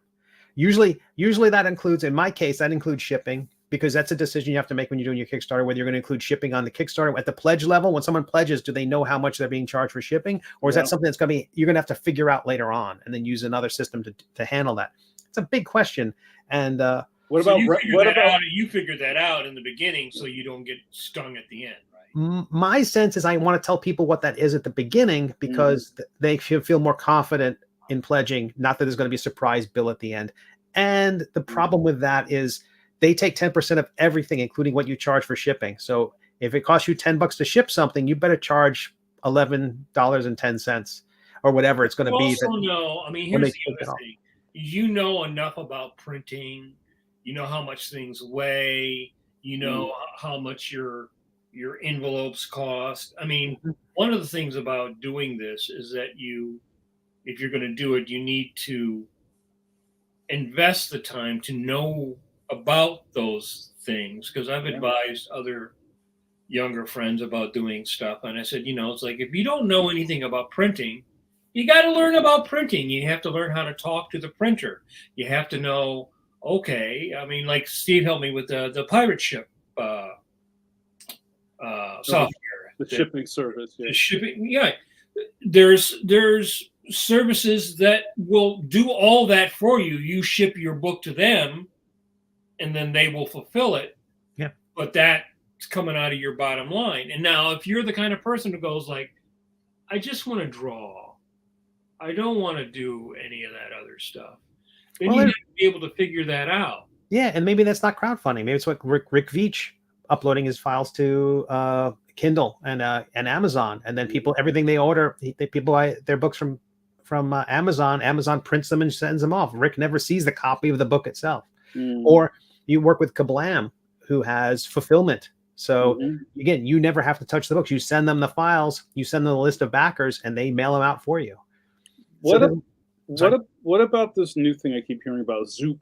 Usually that includes, in my case, that includes shipping, because that's a decision you have to make when you're doing your Kickstarter, whether you're going to include shipping on the Kickstarter at the pledge level. When someone pledges, do they know how much they're being charged for shipping? Or is that something that's you're going to have to figure out later on and then use another system to handle that? It's a big question. And you figured that out in the beginning so you don't get stung at the end, right? My sense is I want to tell people what that is at the beginning, because they feel more confident in pledging, not that there's going to be a surprise bill at the end. And the problem with that is they take 10% of everything, including what you charge for shipping. So if it costs you $10 to ship something, you better charge $11.10 or whatever it's going to be. Here's the other thing. You know enough about printing. You know how much things weigh. You know how much your envelopes cost. I mean, one of the things about doing this is that if you're going to do it, you need to invest the time to know about those things, because I've advised other younger friends about doing stuff, and I said, it's like, if you don't know anything about printing, you got to learn about printing. You have to learn how to talk to the printer. You have to know, like Steve helped me with the pirate ship software, the shipping service. The shipping, there's services that will do all that for you. You ship your book to them, and then they will fulfill it. Yeah. But that's coming out of your bottom line. And now if you're the kind of person who goes like, I just want to draw, I don't want to do any of that other stuff, then you have to be able to figure that out. Yeah. And maybe that's not crowdfunding. Maybe it's what Rick Veitch uploading his files to Kindle and Amazon. And then everything they order, people buy their books from Amazon. Amazon prints them and sends them off. Rick never sees the copy of the book itself. Or you work with Kablam, who has fulfillment. So again, you never have to touch the books. You send them the files, you send them the list of backers, and they mail them out for you. What about this new thing I keep hearing about, Zoop?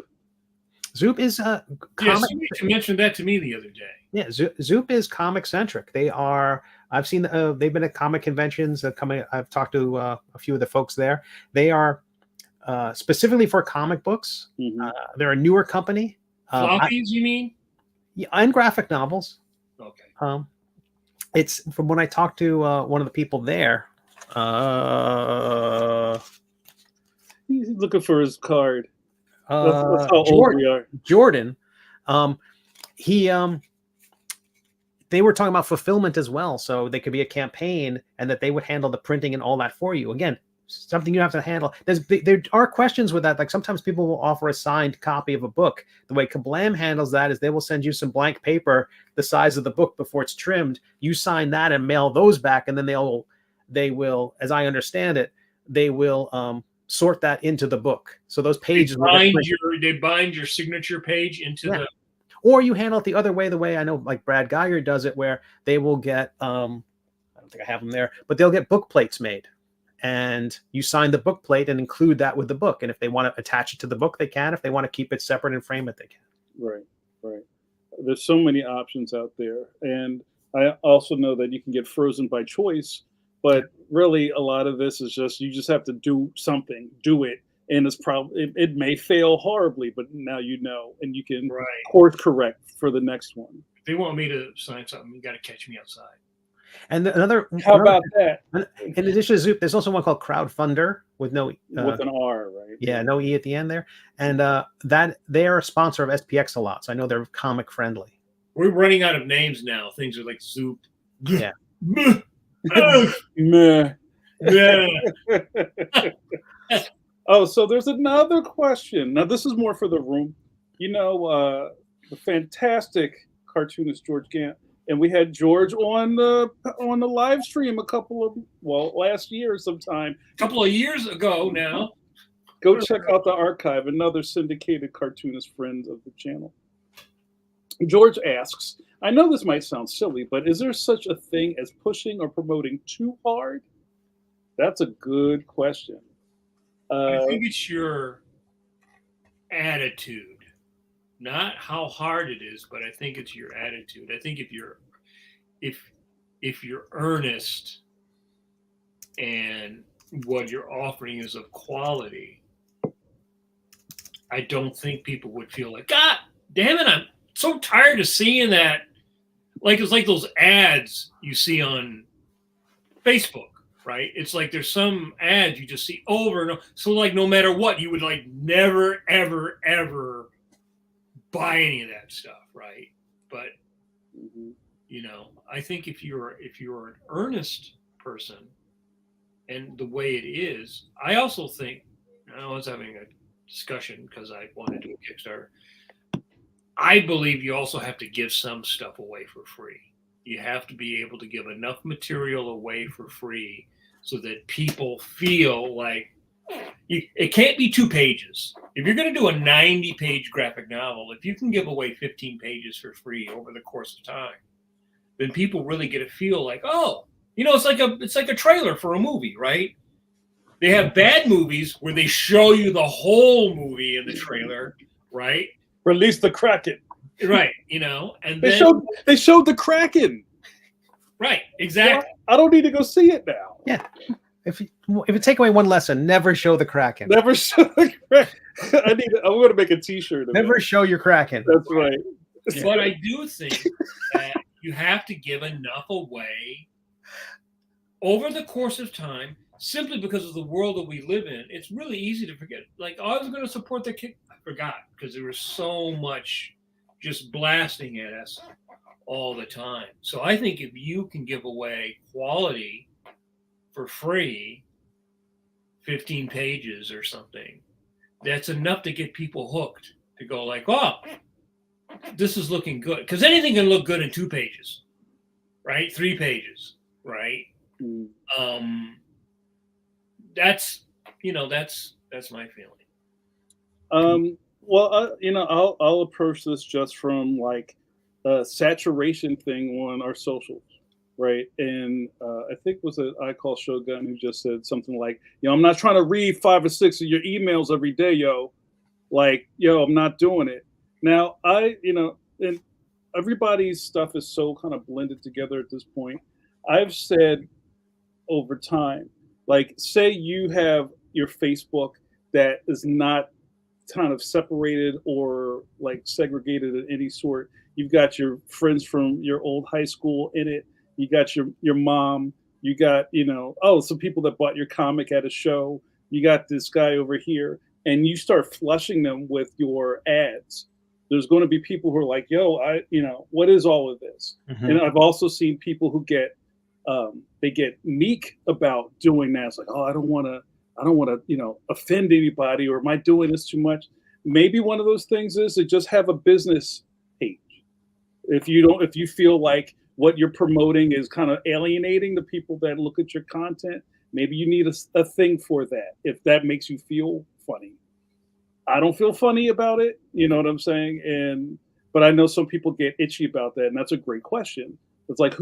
Zoop is comic. You mentioned that to me the other day. Yeah, Zoop is comic centric. They are. I've seen. They've been at comic conventions. I've talked to a few of the folks there. They are specifically for comic books. They're a newer company. Floppies, you mean? Yeah, and graphic novels. Okay. It's from when I talked to one of the people there. He's looking for his card. That's how old we are. Jordan, they were talking about fulfillment as well. So they could be a campaign and that they would handle the printing and all that for you. Again, something you have to handle. There are questions with that. Like sometimes people will offer a signed copy of a book. The way Kablam handles that is they will send you some blank paper the size of the book before it's trimmed. You sign that and mail those back, and then they will, as I understand it, they will sort that into the book. So those pages they bind your signature page into the. Or you handle it the other way, the way I know like Brad Geiger does it, where they will get I don't think I have them there, but they'll get book plates made. And you sign the book plate and include that with the book. And if they want to attach it to the book, they can. If they want to keep it separate and frame it, they can. Right. There's so many options out there. And I also know that you can get frozen by choice, but really a lot of this is just, you just have to do something, do it. And it's probably, it may fail horribly, but now you know, and you can course correct for the next one. If they want me to sign something, you got to catch me outside. And how about that? In addition to Zoop, there's also one called Crowdfunder with no with an R, right? Yeah, no E at the end there. And that they are a sponsor of SPX a lot, so I know they're comic friendly. We're running out of names now. Things are like Zoop. Yeah. Meh. Yeah. Oh, so there's another question. Now this is more for the room. You know, the fantastic cartoonist George Gant. And we had George on the live stream last year sometime. A couple of years ago now. Go check out the archive. Another syndicated cartoonist friend of the channel. George asks, I know this might sound silly, but is there such a thing as pushing or promoting too hard? That's a good question. I think it's your attitude. Not how hard it is, but I think it's your attitude. I think if you're earnest and what you're offering is of quality, I don't think people would feel like, God damn it, I'm so tired of seeing that. Like it's like those ads you see on Facebook, right? It's like there's some ads you just see over and over. So like no matter what, you would like never, ever, ever buy any of that stuff, right? But you know, I think if you're an earnest person, and the way it is, I also think I was having a discussion because I wanted to do a Kickstarter. I believe you also have to give some stuff away for free. You have to be able to give enough material away for free so that people feel like it can't be 2 pages. If you're going to do a 90-page graphic novel, if you can give away 15 pages for free over the course of time, then people really get a feel like, oh, you know, it's like a trailer for a movie, right? They have bad movies where they show you the whole movie in the trailer, right? Release the Kraken, right? You know, and they showed the Kraken, right? Exactly. Well, I don't need to go see it now. Yeah. If you take away one lesson, never show the Kraken. Never show the Kraken. I'm going to make a T-shirt. Never show your Kraken. That's right. But I do think that you have to give enough away over the course of time, simply because of the world that we live in. It's really easy to forget. Like, I was going to support the kick. I forgot because there was so much just blasting at us all the time. So I think if you can give away quality for free, 15 pages or something, that's enough to get people hooked to go like, oh, this is looking good. Because anything can look good in 2 pages, right? 3 pages, right? That's my feeling. Well, I'll approach this just from like a saturation thing on our socials, right? And I think it was I Call Shogun who just said something like, I'm not trying to read 5 or 6 of your emails every day, yo. Like, I'm not doing it. Now, and everybody's stuff is so kind of blended together at this point. I've said over time, like, say you have your Facebook that is not kind of separated or like segregated of any sort. You've got your friends from your old high school in it. You got your mom, You got, some people that bought your comic at a show. You got this guy over here, and you start flushing them with your ads. There's going to be people who are like, yo, what is all of this? Mhm. And I've also seen people who they get meek about doing that. It's like, oh, I don't want to, offend anybody, or am I doing this too much? Maybe one of those things is to just have a business page. If you feel like what you're promoting is kind of alienating the people that look at your content, maybe you need a thing for that, if that makes you feel funny. I don't feel funny about it, you know what I'm saying? But I know some people get itchy about that, and that's a great question. It's like,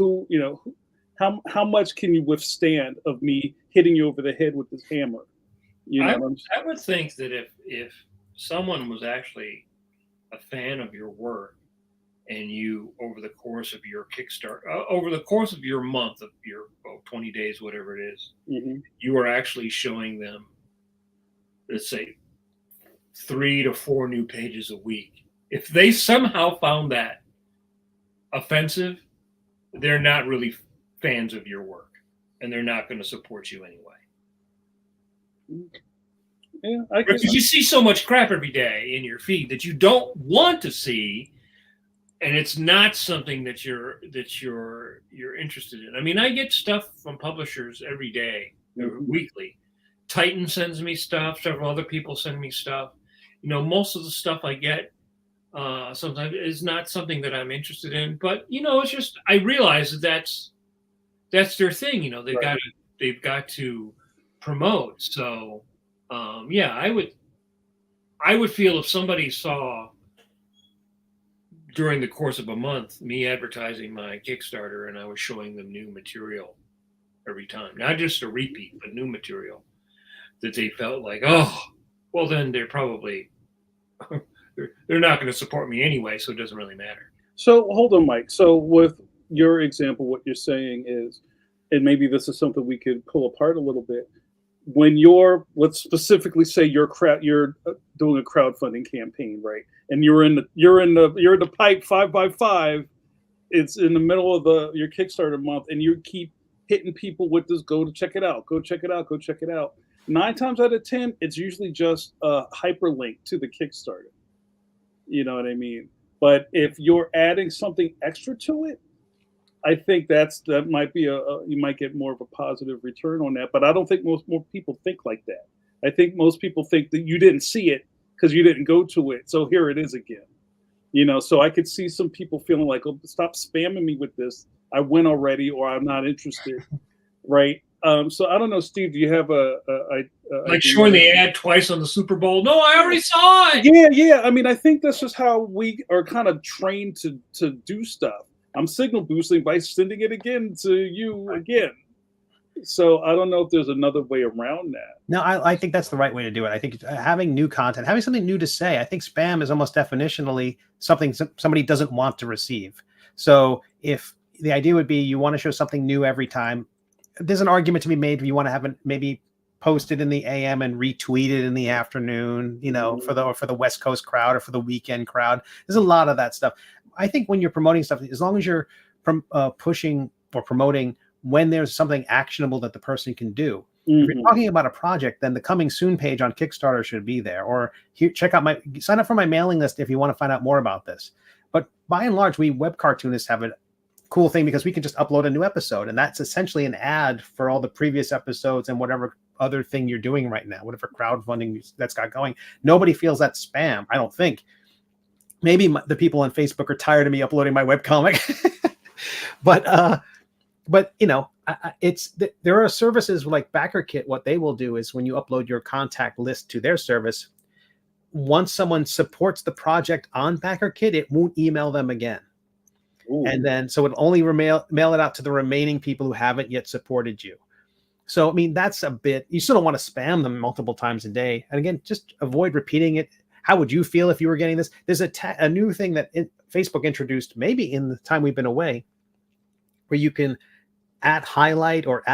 how much can you withstand of me hitting you over the head with this hammer? You know what I'm saying? I would think that if someone was actually a fan of your work, and you, over the course of your Kickstarter, over the course of your month, of your 20 days, whatever it is, Mm-hmm. you are actually showing them, let's say, 3 to 4 new pages a week. If they somehow found that offensive, they're not really fans of your work, and they're not going to support you anyway. Yeah, because you see so much crap every day in your feed that you don't want to see, and it's not something that you're interested in. I mean, I get stuff from publishers every day, weekly. Titan sends me stuff. Several other people send me stuff. Most of the stuff I get sometimes is not something that I'm interested in. But it's just, I realize that's their thing. They've got to promote. So yeah, I would feel if somebody saw during the course of a month me advertising my Kickstarter and I was showing them new material every time, not just a repeat, but new material, that they felt like, oh, well, then they're probably they're not going to support me anyway, so it doesn't really matter. So hold on, Mike. So with your example, what you're saying is, and maybe this is something we could pull apart a little bit. When let's specifically say you're doing a crowdfunding campaign, right? And you're in the pipe 5x5. It's in the middle of your Kickstarter month, and you keep hitting people with this, go to check it out, go check it out, go check it out. 9 times out of 10, it's usually just a hyperlink to the Kickstarter. You know what I mean? But if you're adding something extra to it, I think that might be you might get more of a positive return on that. But I don't think most more people think like that. I think most people think that you didn't see it because you didn't go to it. So here it is again. So I could see some people feeling like, oh, stop spamming me with this. I win already, or I'm not interested. Right. So I don't know, Steve, do you have like showing the ad twice on the Super Bowl? No, I already saw it. Yeah. I mean, I think that's just how we are kind of trained to do stuff. I'm signal boosting by sending it again to you again. So I don't know if there's another way around that. No, I think that's the right way to do it. I think having new content, having something new to say. I think spam is almost definitionally something somebody doesn't want to receive. So if the idea would be you want to show something new every time, there's an argument to be made. You want to have it maybe posted in the AM and retweeted in the afternoon, for the West Coast crowd or for the weekend crowd. There's a lot of that stuff. I think when you're promoting stuff, as long as you're pushing or promoting when there's something actionable that the person can do. If you're talking about a project, then the coming soon page on Kickstarter should be there. Or here, sign up for my mailing list if you want to find out more about this. But by and large, we web cartoonists have a cool thing because we can just upload a new episode, and that's essentially an ad for all the previous episodes and whatever other thing you're doing right now, whatever crowdfunding that's got going. Nobody feels that spam, I don't think. Maybe the people on Facebook are tired of me uploading my webcomic, but there are services like BackerKit. What they will do is when you upload your contact list to their service, once someone supports the project on BackerKit, it won't email them again. Ooh. And then so it only mail it out to the remaining people who haven't yet supported you. So I mean, that's a bit, you still don't want to spam them multiple times a day. And again, just avoid repeating it. How would you feel if you were getting this? There's a new thing that Facebook introduced maybe in the time we've been away, where you can @highlight or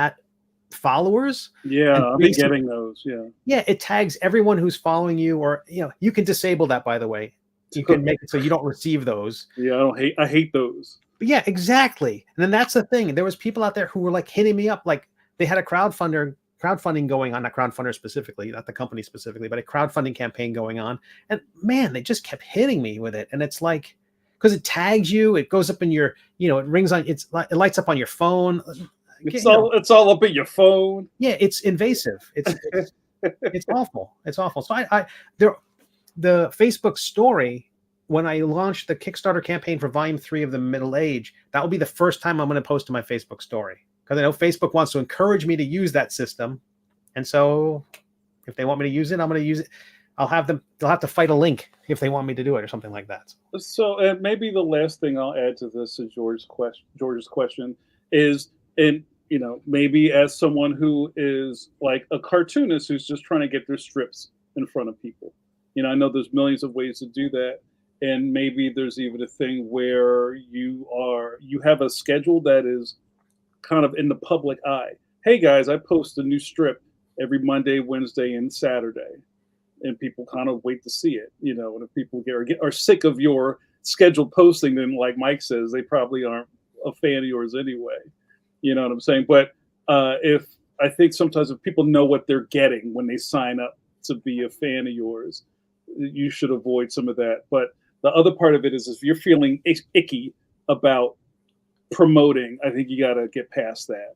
@followers. Yeah, I've been getting those. Yeah, it tags everyone who's following you, or you can disable that, by the way. You can make it so you don't receive those. Yeah, I hate those. But yeah, exactly. And then that's the thing. There was people out there who were like hitting me up, like they had a crowdfunding going on, not crowdfunder specifically, not the company specifically, but a crowdfunding campaign going on. And man, they just kept hitting me with it. And it's like, because it tags you, it goes up in your, it rings on, it lights up on your phone. It's all up in your phone. Yeah, it's invasive. It's awful. It's awful. So the Facebook story, when I launched the Kickstarter campaign for Volume 3 of the Middle Age, that will be the first time I'm going to post to my Facebook story, because I know Facebook wants to encourage me to use that system. And so if they want me to use it, I'm going to use it. They'll have to fight a link if they want me to do it or something like that. So maybe the last thing I'll add to this is George's question is, and maybe as someone who is like a cartoonist who's just trying to get their strips in front of people, I know there's millions of ways to do that. And maybe there's even a thing where you have a schedule that is kind of in the public eye. Hey guys, I post a new strip every Monday, Wednesday, and Saturday, and people kind of wait to see it. And if people are sick of your scheduled posting, then like Mike says, they probably aren't a fan of yours anyway. You know what I'm saying? But I think sometimes if people know what they're getting when they sign up to be a fan of yours, you should avoid some of that. But the other part of it is, if you're feeling icky about promoting, I think you got to get past that,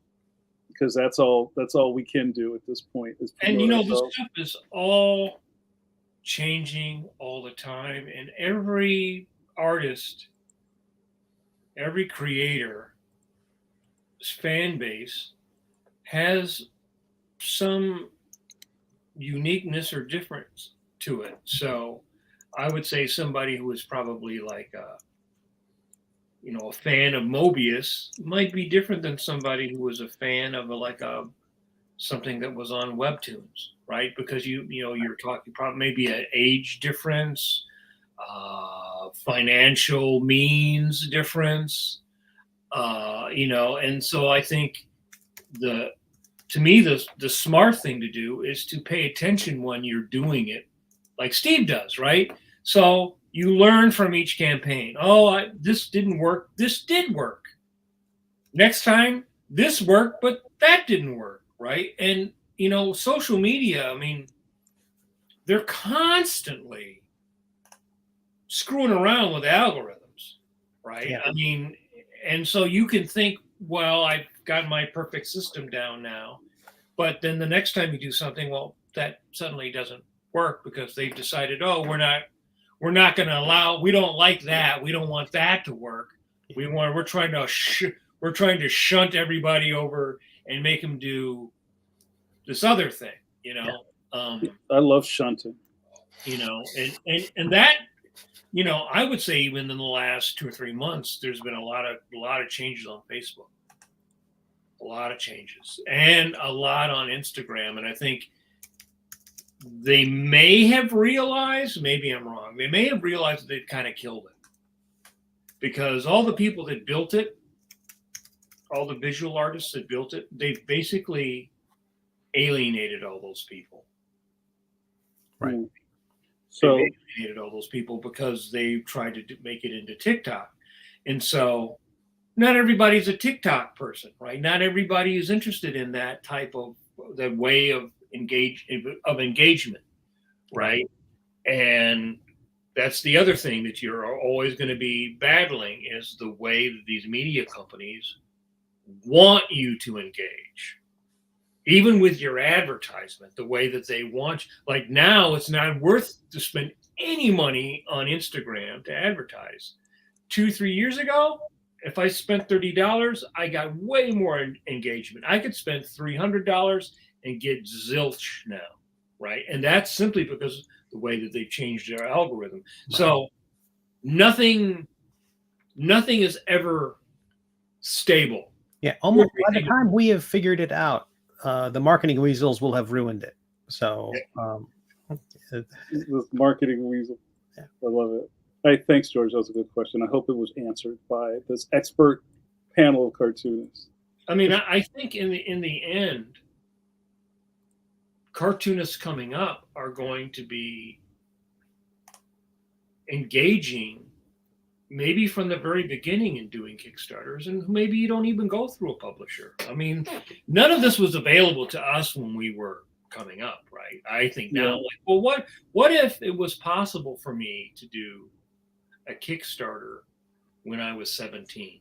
because that's all we can do at this point. And the stuff is all changing all the time, and every artist, every creator, fan base has some uniqueness or difference to it. So I would say somebody who is probably like a fan of Mobius might be different than somebody who was a fan of something that was on Webtoons, right? Because you're talking probably maybe an age difference, financial means difference, and so I think to me the smart thing to do is to pay attention when you're doing it, like Steve does, right? So you learn from each campaign. Oh, this didn't work. This did work. Next time, this worked, but that didn't work, right? And, social media, I mean, they're constantly screwing around with algorithms, right? Yeah. I mean, and so you can think, well, I've got my perfect system down now. But then the next time you do something, well, that suddenly doesn't work because they've decided, oh, we're not going to allow, we don't like that. We don't want that to work. We're trying to shunt everybody over and make them do this other thing, Yeah. I love shunting. And that, I would say even in the last 2 or 3 months, there's been a lot of changes on Facebook, a lot of changes, and a lot on Instagram. And I think they may have realized, maybe I'm wrong, they may have realized that they'd kind of killed it, because all the people that built it, all the visual artists that built it, they've basically alienated all those people. Right. So they alienated all those people because they tried to make it into TikTok. And so not everybody's a TikTok person, right? Not everybody is interested in that type of, that way of engagement, right? And that's the other thing that you're always going to be battling, is the way that these media companies want you to engage. Even with your advertisement, the way that they want, like now it's not worth to spend any money on Instagram to advertise. 2-3 years ago, if I spent $30, I got way more engagement. I could spend $300 and get zilch now, right? And that's simply because the way that they've changed their algorithm. Right. So nothing is ever stable. Yeah, almost by the time we have figured it out, the marketing weasels will have ruined it. So, this marketing weasel, yeah. I love it. Hey, thanks, George. That was a good question. I hope it was answered by this expert panel of cartoonists. I mean, I think in the end, cartoonists coming up are going to be engaging maybe from the very beginning in doing Kickstarters, and maybe you don't even go through a publisher. I mean, none of this was available to us when we were coming up, right? I think now, like, well, what if it was possible for me to do a Kickstarter when I was 17,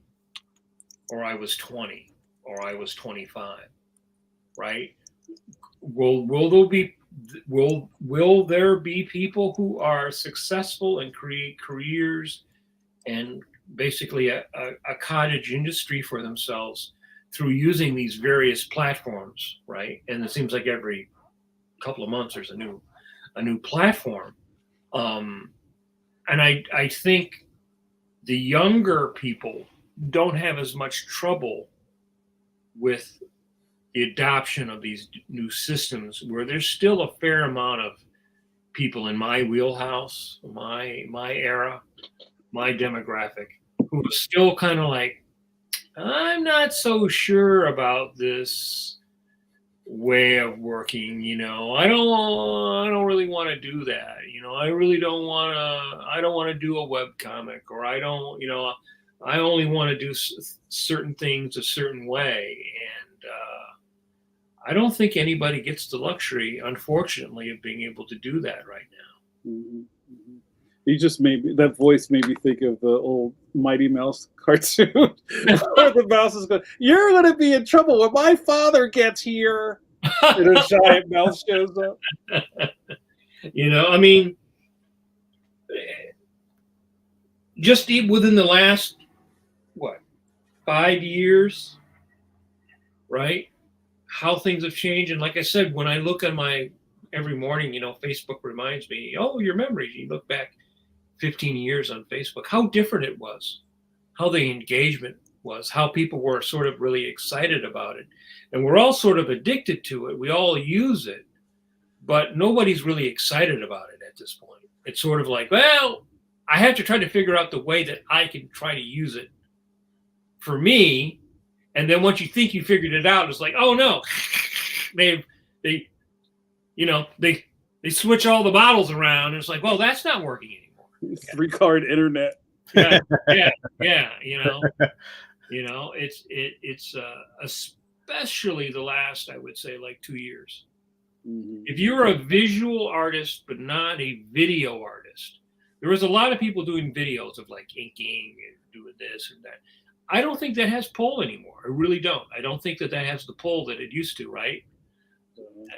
or I was 20, or I was 25, right? Will there be people who are successful and create careers and basically a cottage industry for themselves through using these various platforms, right? And it seems like every couple of months there's a new platform. And I think the younger people don't have as much trouble with the adoption of these new systems, where there's still a fair amount of people in my wheelhouse, my era, my demographic, who are still kind of like, I'm not so sure about this way of working, you know. I don't really want to do that, you know. I don't want to do a web comic, or I don't, you know, I only want to do certain things a certain way. And I don't think anybody gets the luxury, unfortunately, of being able to do that right now. Mm-hmm. Mm-hmm. You just that voice made me think of the old Mighty Mouse cartoon where the mouse is going, "You're going to be in trouble when my father gets here." And a giant mouse shows up. You know, I mean, just within the last, 5 years, right? How things have changed. And like I said, when I look at every morning, you know, Facebook reminds me, oh, your memories. You look back 15 years on Facebook, how different it was, how the engagement was, how people were sort of really excited about it. And we're all sort of addicted to it. We all use it, but nobody's really excited about it at this point. It's sort of like, well, I have to try to figure out the way that I can try to use it for me. And then once you think you figured it out, it's like, oh no, they switch all the bottles around. And it's like, well, that's not working anymore. 3-card internet. Yeah. You know, it's especially the last, I would say, like 2 years. Mm-hmm. If you're a visual artist but not a video artist, there was a lot of people doing videos of like inking and doing this and that. I don't think that has pull anymore. I really don't. I don't think that has the pull that it used to, right?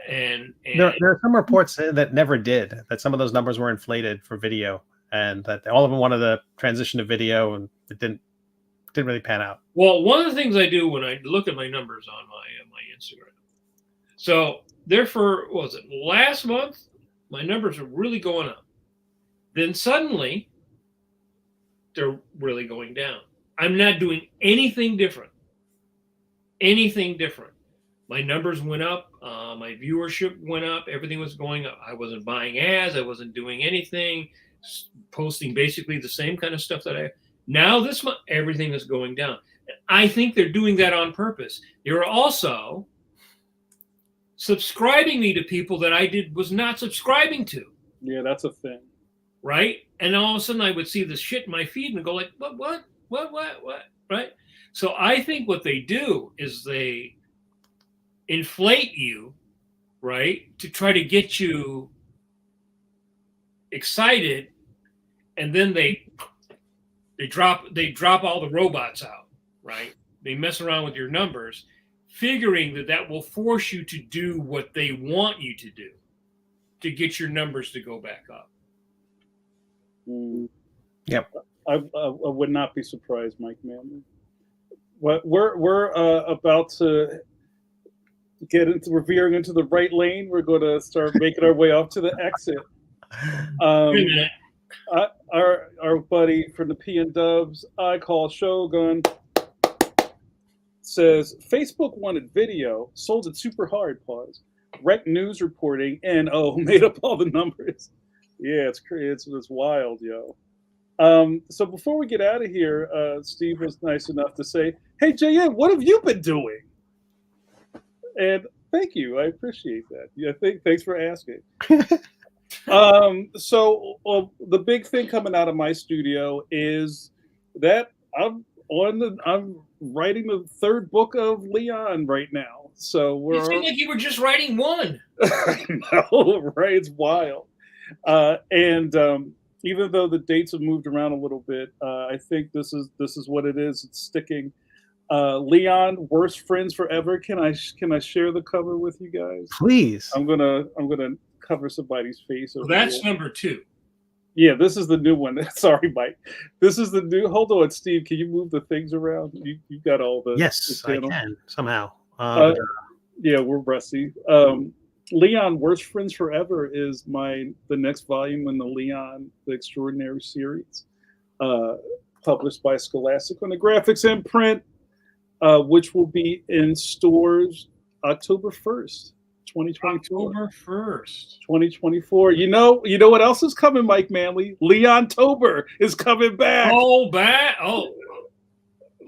And there are some reports that never did, that some of those numbers were inflated for video, and that all of them wanted to transition to video, and it didn't really pan out. Well, one of the things I do when I look at my numbers on my Instagram, so therefore, what was it, last month, my numbers are really going up. Then suddenly, they're really going down. I'm not doing anything different. My numbers went up. My viewership went up. Everything was going up. I wasn't buying ads. I wasn't doing anything. Posting basically the same kind of stuff now this month, everything is going down. I think they're doing that on purpose. They were also subscribing me to people that I was not subscribing to. Yeah, that's a thing. Right? And all of a sudden I would see the shit in my feed and go like, what? Right? So I think what they do is they inflate you, right, to try to get you excited, and then they drop all the robots out, right? They mess around with your numbers, figuring that will force you to do what they want you to do to get your numbers to go back up. Yep. I would not be surprised, Mike Manley. We're about to we're veering into the right lane. We're going to start making our way off to the exit. Our buddy from the P and Dubs, I call Shogun, says Facebook wanted video, sold it super hard. Pause. Wrecked news reporting, and made up all the numbers. Yeah, it's crazy. It's wild, yo. So before we get out of here, Steve was nice enough to say, "Hey, JM, what have you been doing?" And thank you, I appreciate that. Yeah, thanks for asking. So the big thing coming out of my studio is that I'm writing the third book of Leon right now. So You seem like you were just writing one. I know, right? It's wild. And even though the dates have moved around a little bit, I think this is what it is. It's sticking. Leon, worst friends forever. Can I share the cover with you guys? Please. I'm gonna cover somebody's face. Well, Over that's here. number 2. Yeah, this is the new one. Sorry, Mike. This is the new. Hold on, Steve. Can you move the things around? You got all the. Yes, the I can somehow. Yeah, we're rusty. Leon, Worst Friends Forever is the next volume in the Leon the Extraordinary series, published by Scholastic on the graphics and print, which will be in stores October 1st, 2024. October 1st. 2024. You know what else is coming, Mike Manley? Leon-tober is coming back. Oh, back. Oh,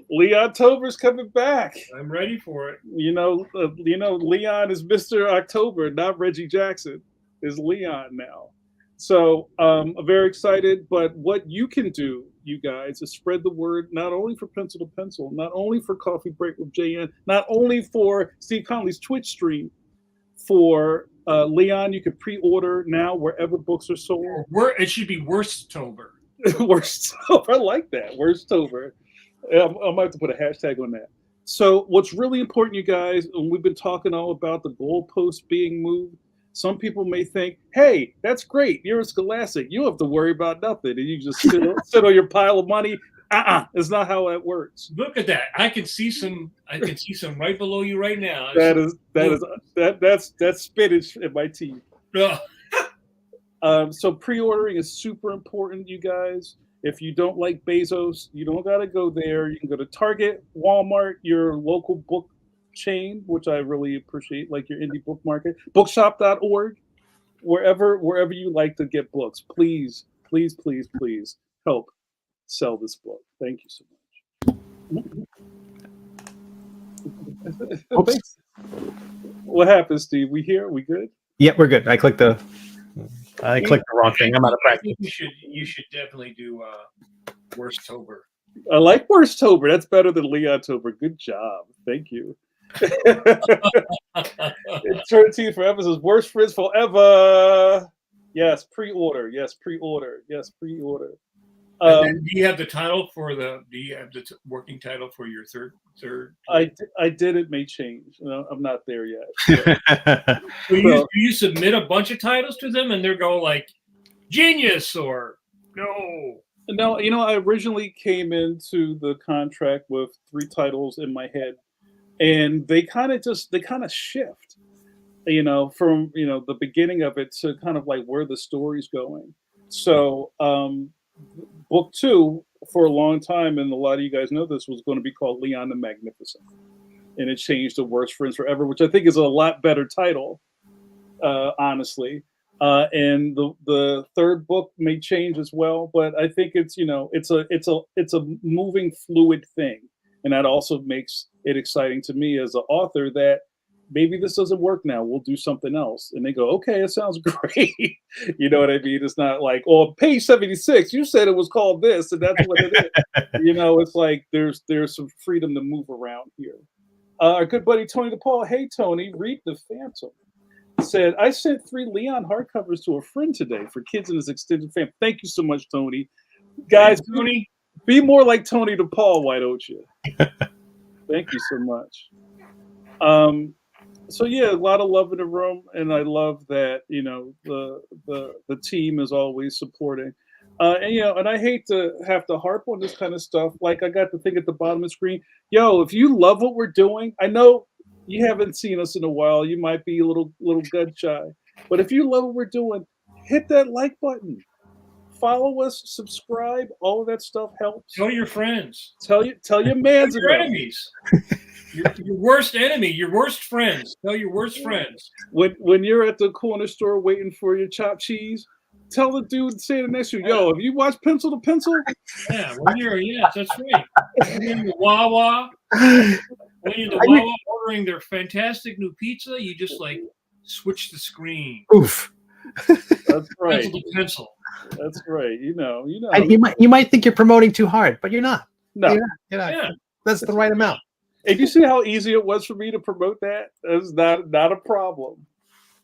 Leon-tober's coming back. I'm ready for it. Leon is Mr. October, not Reggie Jackson. Is Leon now. So I'm very excited. But what you can do, you guys, is spread the word, not only for Pencil to Pencil, not only for Coffee Break with JN, not only for Steve Conley's Twitch stream. For Leon, you can pre-order now wherever books are sold. It should be Worstober. Worstober. I like that. Worstober. I might have to put a hashtag on that. So what's really important, you guys, and we've been talking all about the goalposts being moved. Some people may think, hey, that's great. You're a Scholastic. You don't have to worry about nothing. And you just sit on your pile of money. It's not how that works. Look at that. I can see some right below you right now. That's spinach in my teeth. Oh. So pre-ordering is super important, you guys. If you don't like Bezos, you don't got to go there. You can go to Target, Walmart, your local book chain, which I really appreciate, like your indie book market, bookshop.org, wherever you like to get books. Please, please, please, please help sell this book. Thank you so much. What happened, Steve? We here? We good? Yeah, we're good. I clicked the wrong thing. I'm out of practice. You should definitely do Worstober. I like Worstober. That's better than Leon-tober. Good job. Thank you. Eternity Forever says Worst Friends Forever. Yes, pre-order. Yes, pre-order. Yes, pre-order. Do you have the title for the? Do you have the working title for your third? I did. It may change. No, I'm not there yet. Do you submit a bunch of titles to them, and they go like, genius or no? No, I originally came into the contract with 3 titles in my head, and they kind of shift, from the beginning of it to kind of like where the story's going. So book 2 for a long time, and a lot of you guys know this, was going to be called Leon the Magnificent, and it changed to Worst Friends Forever, which I think is a lot better title, honestly. And the third book may change as well, but I think it's a moving, fluid thing, and that also makes it exciting to me as an author that maybe this doesn't work now. We'll do something else. And they go, okay, it sounds great. You know what I mean? It's not like, oh, page 76, you said it was called this, and that's what it is. It's like there's some freedom to move around here. Our good buddy Tony DePaul, hey, Tony, read The Phantom. Said, I sent 3 Leon hardcovers to a friend today for kids in his extended family. Thank you so much, Tony. Guys, Tony, be more like Tony DePaul, why don't you? Thank you so much. So yeah, a lot of love in the room, and I love that the team is always supporting. And I hate to have to harp on this kind of stuff. Like I got the thing at the bottom of the screen. Yo, if you love what we're doing, I know you haven't seen us in a while. You might be a little gun shy, but if you love what we're doing, hit that like button. Follow us, subscribe. All of that stuff helps. Tell your friends. Tell your mans. Tell your enemies. Your worst enemy, your worst friends. Tell your worst friends. When you're at the corner store waiting for your chopped cheese, tell the dude standing next to you, yo, have you watched Pencil to Pencil? Yeah, yes, that's right. When you're in the Wawa, ordering their fantastic new pizza, you just like switch the screen. Oof. That's right. Pencil to Pencil. That's right. You know. You might think you're promoting too hard, but you're not. No. You're not. Yeah. That's the right amount. And you see how easy it was for me to promote that? It's not a problem.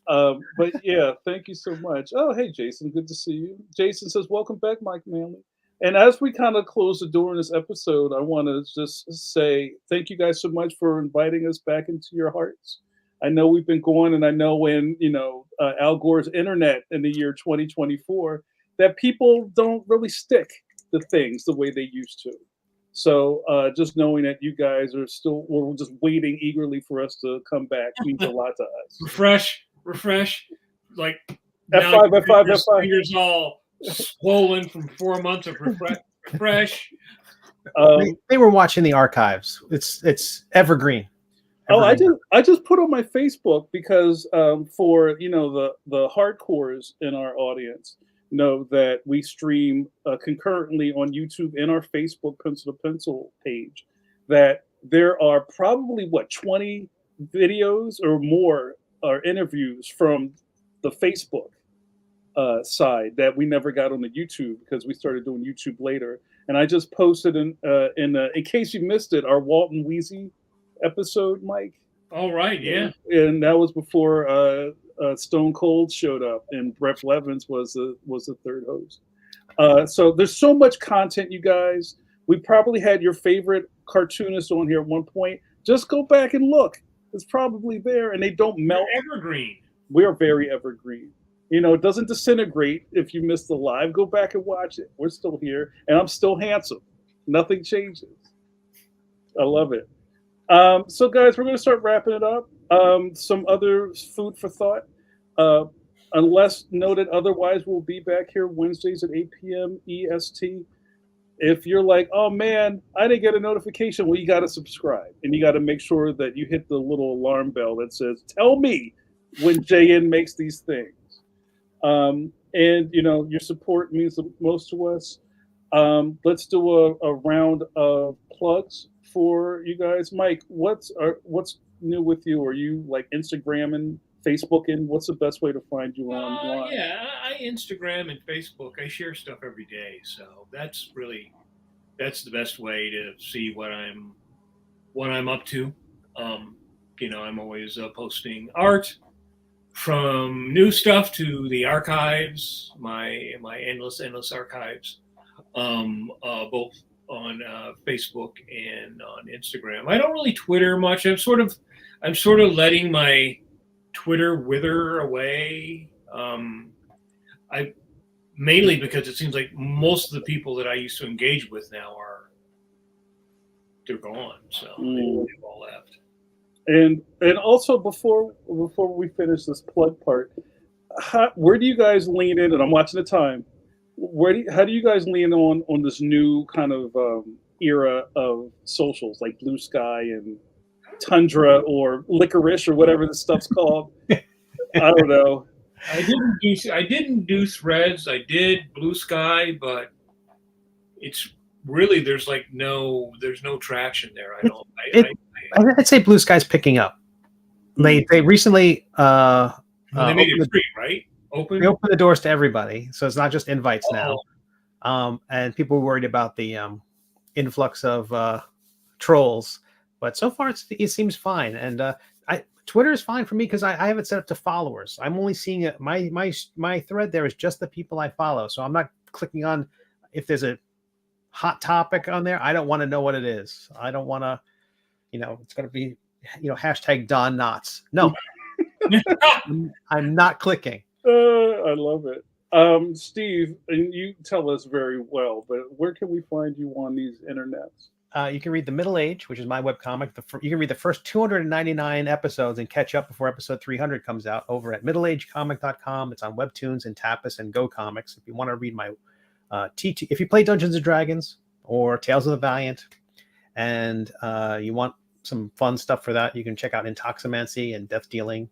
But yeah, thank you so much. Oh, hey, Jason, good to see you. Jason says, "Welcome back, Mike Manley." And as we kind of close the door in this episode, I want to just say thank you guys so much for inviting us back into your hearts. I know we've been going, and I know when Al Gore's internet in the year 2024 that people don't really stick to things the way they used to. So just knowing that you guys are still, we're just waiting eagerly for us to come back means a lot to us. Refresh. Like F5, now F5, your F5. fingers all swollen from 4 months of refresh. They were watching the archives. It's evergreen. Oh, I just put on my Facebook because for the hardcores in our audience know that we stream concurrently on YouTube and our Facebook Pencil to Pencil page. That there are probably 20 videos or more or interviews from the Facebook side that we never got on the YouTube because we started doing YouTube later. And I just posted in case you missed it, our Walton Weezy episode, Mike. All right, yeah. And that was before Stone Cold showed up, and Brett Blevins was the third host. So there's so much content, you guys. We probably had your favorite cartoonist on here at one point. Just go back and look. It's probably there, and they don't melt. They're evergreen. We are very evergreen. It doesn't disintegrate if you missed the live. Go back and watch it. We're still here, and I'm still handsome. Nothing changes. I love it. So, guys, we're going to start wrapping it up. Some other food for thought. Unless noted otherwise, we'll be back here Wednesdays at 8 p.m. EST. If you're like, oh, man, I didn't get a notification, well, you got to subscribe. And you got to make sure that you hit the little alarm bell that says, tell me when JN makes these things. And, your support means the most to us. Let's do a round of plugs for you guys. Mike, what's new with you? Are you like Instagram and Facebook, and what's the best way to find you online? Yeah, I Instagram and Facebook. I share stuff every day, so that's the best way to see what I'm up to. I'm always posting art, from new stuff to the archives, my endless archives, both on Facebook and on Instagram. I don't really Twitter much. I'm sort of letting my Twitter wither away. I mainly because it seems like most of the people that I used to engage with now they're gone. So they've all left. And also before we finish this plug part, where do you guys lean in? And I'm watching the time. How do you guys lean on this new kind of era of socials like Blue Sky and Tundra or Licorice or whatever this stuff's called? I don't know. I didn't do Threads. I did Blue Sky, but it's really there's no traction there. I'd say Blue Sky's picking up. They recently they made it free, right? They opened the doors to everybody, so it's not just invites now. And people were worried about the influx of trolls, but so far it seems fine. And Twitter is fine for me because I have it set up to followers. I'm only seeing it. My thread there is just the people I follow, so I'm not clicking on if there's a hot topic on there. I don't want to know what it is. I don't want to, it's going to be, hashtag Don Knotts. No, I'm not clicking. I love it. Steve, and you tell us very well, but where can we find you on these internets? You can read The Middle Age, which is my webcomic. You can read the first 299 episodes and catch up before episode 300 comes out over at middleagecomic.com. It's on Webtoons and Tapas and Go Comics. If you want to read my if you play Dungeons & Dragons or Tales of the Valiant and you want some fun stuff for that, you can check out Intoximancy and Death Dealing.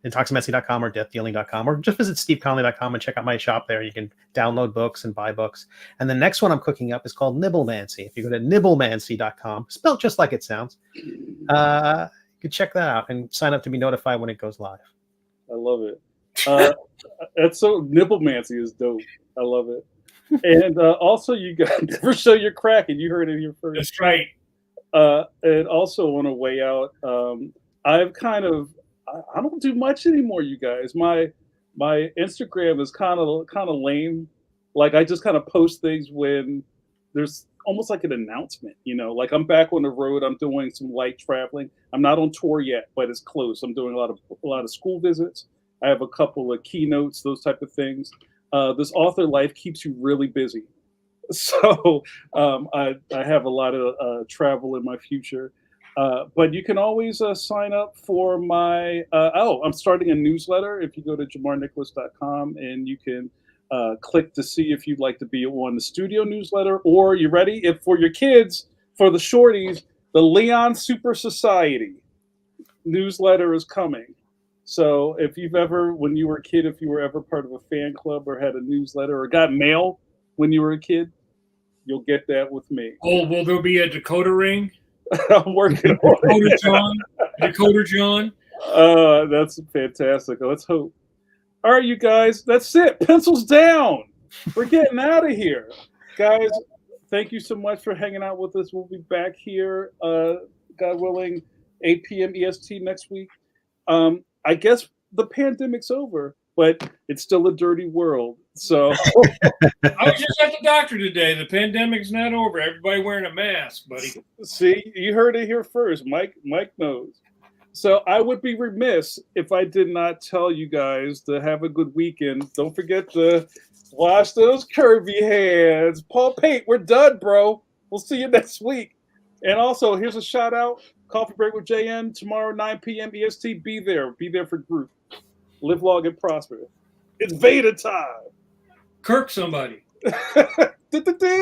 Intoximancy.com or deathdealing.com, or just visit steveconley.com and check out my shop there. You can download books and buy books. And the next one I'm cooking up is called Nibblemancy. If you go to nibblemancy.com, spelled just like it sounds, you can check that out and sign up to be notified when it goes live. I love it. That's so nipplemancy is dope. I love it. And also, you guys never show your crack, and you heard it here first. That's right. And also on a way out, I've kind of I don't do much anymore, you guys. My Instagram is kind of lame. Like I just kind of post things when there's almost like an announcement, you know. Like I'm back on the road. I'm doing some light traveling. I'm not on tour yet, but it's close. I'm doing a lot of school visits. I have a couple of keynotes, those type of things. This author life keeps you really busy. So I have a lot of travel in my future. But you can always sign up for my. I'm starting a newsletter. If you go to jamarnicholas.com and you can click to see if you'd like to be on the studio newsletter, or you ready? If for your kids, for the shorties, the Leon Super Society newsletter is coming. So if you've ever, when you were a kid, if you were ever part of a fan club or had a newsletter or got mail when you were a kid, you'll get that with me. Oh, will there be a decoder ring? I'm working on Decoder it. John. Decoder John. That's fantastic. Let's hope. All right, you guys, that's it. Pencils down. We're getting out of here. Guys, thank you so much for hanging out with us. We'll be back here, God willing, 8 p.m. EST next week. I guess the pandemic's over, but it's still a dirty world. So I was just at the doctor today. The pandemic's not over. Everybody wearing a mask, buddy. See, you heard it here first. Mike knows. So I would be remiss if I did not tell you guys to have a good weekend. Don't forget to wash those curvy hands. Paul Pate, we're done, bro. We'll see you next week. And also, here's a shout out. Coffee Break with JN tomorrow, 9 p.m. EST. Be there. Be there for group. Live long and prosper. It's Veda time. Kirk somebody.